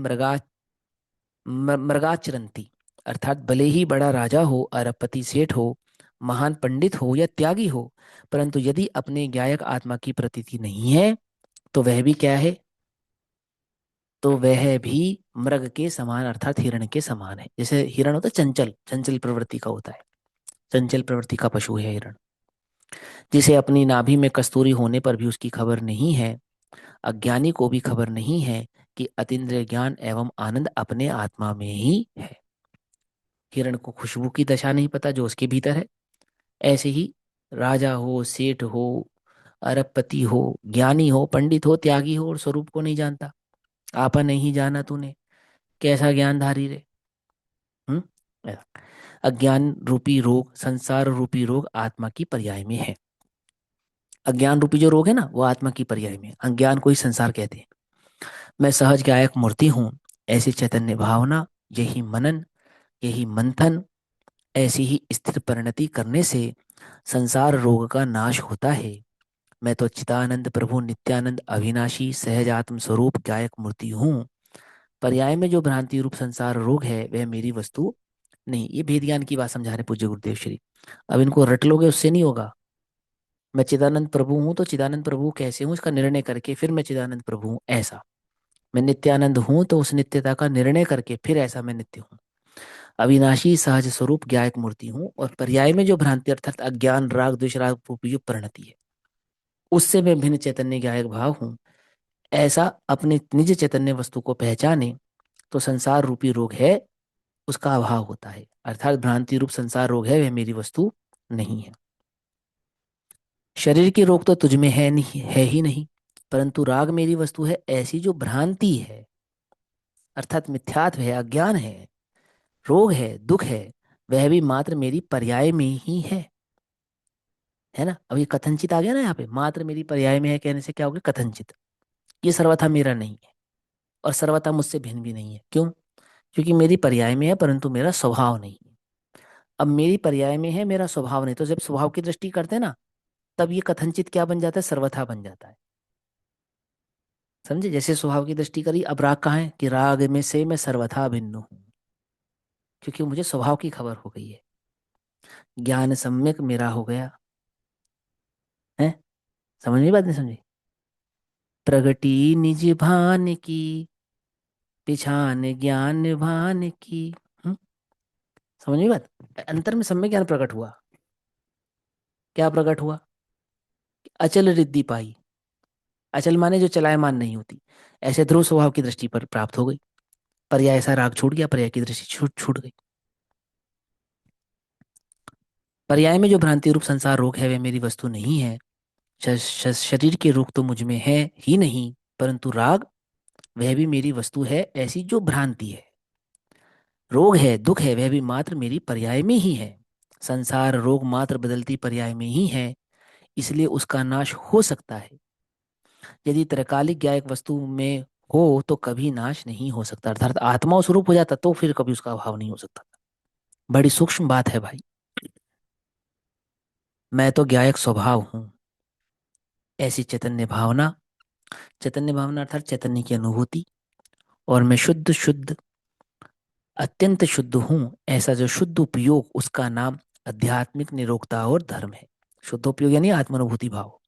मृगाचरंती। अर्थात भले ही बड़ा राजा हो, अरबपति सेठ हो, महान पंडित हो या त्यागी हो, परंतु यदि अपने गायक आत्मा की प्रतीति नहीं है, तो वह भी क्या है? तो वह भी मृग के समान, अर्थात हिरण के समान है। जैसे हिरण होता है चंचल, चंचल प्रवृत्ति का होता है, चंचल प्रवृत्ति का पशु है हिरण। जिसे अपनी नाभि में कस्तूरी होने पर भी उसकी खबर नहीं है, अज्ञानी को भी खबर नहीं है कि अतीन्द्रिय ज्ञान एवं आनंद अपने आत्मा में ही है। हिरण को खुशबू की दशा नहीं पता जो उसके भीतर है। ऐसे ही राजा हो, सेठ हो, अरबपति हो, ज्ञानी हो, पंडित हो, त्यागी हो, और स्वरूप को नहीं जानता। आपा नहीं जाना तूने, कैसा ज्ञानधारी रे। हम्म? अज्ञान रूपी रोग, संसार रूपी रोग आत्मा की पर्याय में है। अज्ञान रूपी जो रोग है ना, वो आत्मा की पर्याय में है। अज्ञान को ही संसार कहते हैं। मैं सहज गायक मूर्ति हूँ, ऐसी चैतन्य भावना, यही मनन, यही मंथन, ऐसी ही स्थिर परिणति करने से संसार रोग का नाश होता है। मैं तो चिदानंद प्रभु नित्यानंद अविनाशी सहज आत्म स्वरूप गायक मूर्ति हूँ। पर्याय में जो भ्रांति रूप संसार रोग है वह मेरी वस्तु नहीं। ये भेद ज्ञान की बात समझा रहे पूज्य गुरुदेव श्री। अब इनको रट लोगे उससे नहीं होगा। मैं चिदानंद प्रभु हूं तो चिदानंद प्रभु कैसे हूं इसका निर्णय करके फिर मैं चिदानंद प्रभु हूं, ऐसा। मैं नित्यानंद हूं तो उस नित्यता का निर्णय करके फिर ऐसा मैं नित्य हूं। अविनाशी सहज स्वरूप ज्ञायक मूर्ति हूं, और पर्याय में जो भ्रांति अर्थात अज्ञान राग द्वेष राग रूपी जो परिणति है, उससे मैं भिन्न चैतन्य ज्ञायक भाव हूं। ऐसा अपने निज चैतन्य वस्तु को पहचाने तो संसार रूपी रोग है उसका अभाव होता है। अर्थात भ्रांति रूप संसार रोग है वह मेरी वस्तु नहीं है। शरीर के रोग तो तुझ में है नहीं, है ही नहीं, परंतु राग मेरी वस्तु है ऐसी जो भ्रांति है, अर्थात मिथ्यात्व है, अज्ञान है, रोग है, दुख है, वह भी मात्र मेरी पर्याय में ही है ना। अब ये कथनचित आ गया ना यहाँ पे, मात्र मेरी पर्याय में है कहने से क्या हो गया? कथनचित। ये सर्वथा मेरा नहीं है, और सर्वथा मुझसे भिन्न भी नहीं है। क्यों? क्योंकि मेरी पर्याय में है परंतु मेरा स्वभाव नहीं है। अब मेरी पर्याय में है, मेरा स्वभाव नहीं, तो जब स्वभाव की दृष्टि करते हैं ना, तब ये कथनचित क्या बन जाता है? सर्वथा बन जाता है। समझे? जैसे स्वभाव की दृष्टि करी, अब राग कहाँ है? कि राग में से मैं सर्वथा भिन्न हूँ, क्योंकि मुझे स्वभाव की खबर हो गई है। ज्ञान सम्यक मेरा हो गया है। समझ में बात? नहीं समझी? प्रगति निज भान की, पिछान ज्ञान भान की। हम्म? समझ में बात? अंतर में सम्यक ज्ञान प्रकट हुआ। क्या प्रकट हुआ? अचल रिद्धि पाई। अचल माने जो चलायमान नहीं होती, ऐसे ध्रुव स्वभाव की दृष्टि पर प्राप्त हो गई। पर्याय ऐसा राग छूट गया, पर्याय की दृष्टि छूट छूट गई। पर्याय में जो भ्रांति रूप संसार रोग है वह मेरी वस्तु नहीं है। शरीर के रोग तो मुझ में है ही नहीं, परंतु राग वह भी मेरी वस्तु है, ऐसी जो भ्रांति है। रोग है, दुख है, वह भी मात्र मेरी पर्याय में ही है। संसार रोग मात्र बदलती पर्याय में ही है, इसलिए उसका नाश हो सकता है। यदि त्रैकालिक ज्ञायक वस्तु में हो तो कभी नाश नहीं हो सकता, अर्थात आत्मा स्वरूप हो जाता तो फिर कभी उसका अभाव नहीं हो सकता। बड़ी सूक्ष्म बात है भाई। मैं तो ज्ञायक स्वभाव हूं, ऐसी चैतन्य भावना अर्थात चैतन्य की अनुभूति। और मैं शुद्ध शुद्ध अत्यंत शुद्ध हूं, ऐसा जो शुद्ध उपयोग, उसका नाम आध्यात्मिक निरोगता और धर्म है। शुद्ध उपयोग यानी आत्मानुभूति भाव।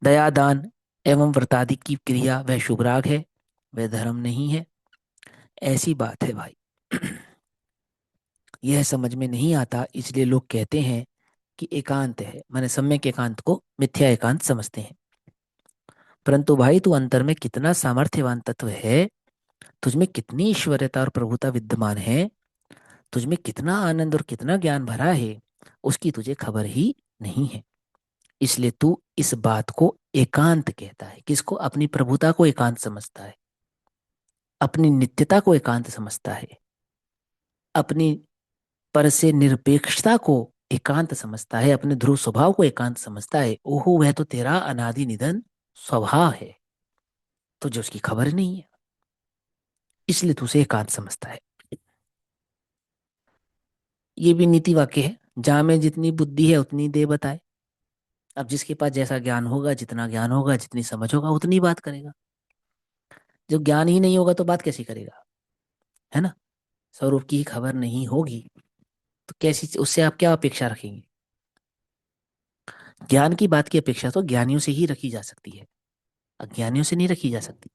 दया दान एवं व्रतादि की क्रिया वह शुभ राग है, वह धर्म नहीं है। ऐसी बात है भाई। यह समझ में नहीं आता, इसलिए लोग कहते हैं कि एकांत है, माने सम्यक एकांत को मिथ्या एकांत समझते हैं। परंतु भाई तू अंतर में कितना सामर्थ्यवान तत्व है, तुझमें कितनी ईश्वरता और प्रभुता विद्यमान है, तुझमें कितना आनंद और कितना ज्ञान भरा है, उसकी तुझे खबर ही नहीं है। इसलिए तू इस बात को एकांत कहता है। किसको? अपनी प्रभुता को एकांत समझता है, अपनी नित्यता को एकांत समझता है, अपनी पर से निरपेक्षता को एकांत समझता है, अपने ध्रुव स्वभाव को एकांत समझता है। ओहो, वह तो तेरा अनादि निधन स्वभाव है, तुझे उसकी खबर नहीं है, इसलिए तू उसे एकांत समझता है। ये भी नीति वाक्य है, जहां में जितनी बुद्धि है उतनी दे बताए। अब जिसके पास जैसा ज्ञान होगा, जितना ज्ञान होगा, जितनी समझ होगा, उतनी बात करेगा। जब ज्ञान ही नहीं होगा तो बात कैसी करेगा? है ना? स्वरूप की ही खबर नहीं होगी तो कैसी, उससे आप क्या अपेक्षा रखेंगे? ज्ञान की बात की अपेक्षा तो ज्ञानियों से ही रखी जा सकती है, अज्ञानियों से नहीं रखी जा सकती।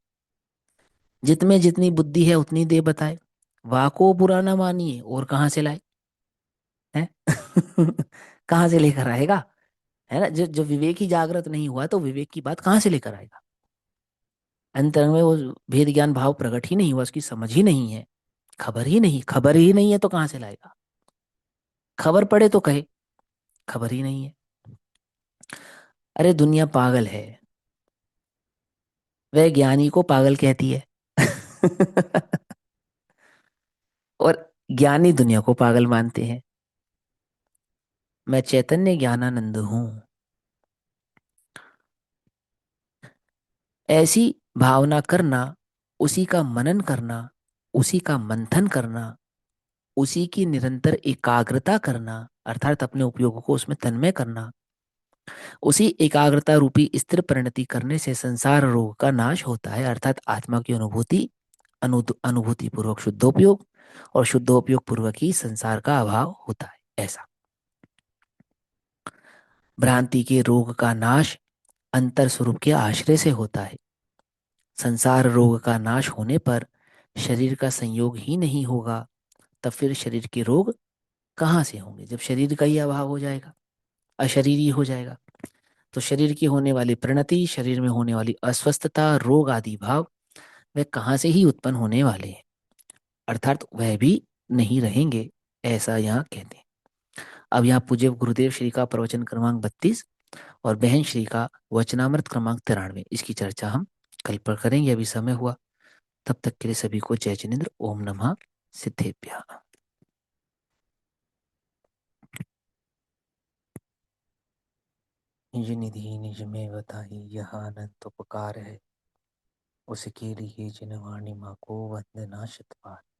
जितने जितनी बुद्धि है उतनी दे बताए। वाको बुरा ना मानिए, और कहाँ से लाए? हैं? कहाँ से लेकर आएगा? है ना? जो जो विवेक ही जागृत नहीं हुआ तो विवेक की बात कहाँ से लेकर आएगा? अंतरंग में वो भेद ज्ञान भाव प्रकट ही नहीं हुआ, उसकी समझ ही नहीं है, खबर ही नहीं है तो कहाँ से लाएगा? खबर पड़े तो कहे, खबर ही नहीं है। अरे दुनिया पागल है, वह ज्ञानी को पागल कहती है। और ज्ञानी दुनिया को पागल मानते हैं। मैं चैतन्य ज्ञानानंद हूं, ऐसी भावना करना, उसी का मनन करना, उसी का मंथन करना, उसी की निरंतर एकाग्रता करना, अर्थात अपने उपयोग को उसमें तन्मय करना, उसी एकाग्रता रूपी स्थिर परिणति करने से संसार रोग का नाश होता है, अर्थात आत्मा की अनुभूति, अनुभूति पूर्वक शुद्धोपयोग, और शुद्धोपयोग पूर्वक ही संसार का अभाव होता है। ऐसा भ्रांति के रोग का नाश अंतर स्वरूप के आश्रय से होता है। संसार रोग का नाश होने पर शरीर का संयोग ही नहीं होगा, तब फिर शरीर के रोग कहाँ से होंगे? जब शरीर का ही अभाव हो जाएगा, अशरीरी हो जाएगा, तो शरीर की होने वाली प्रणति, शरीर में होने वाली अस्वस्थता, रोग आदि भाव वह कहाँ से ही उत्पन्न होने वाले हैं, अर्थात वह भी नहीं रहेंगे, ऐसा यहाँ कहते हैं। अब यहाँ पूज्य गुरुदेव श्री का प्रवचन क्रमांक 32 और बहन श्री का वचनामृत क्रमांक 93, इसकी चर्चा हम कल पर करेंगे। अभी समय हुआ, तब तक के लिए सभी को जय जिनेन्द्र। ओम नमः सिद्धेभ्यः। निज निधि निज में बताई, यह अनंत उपकार है, उसके लिए जिनवाणी माँ को वंदना शत बार।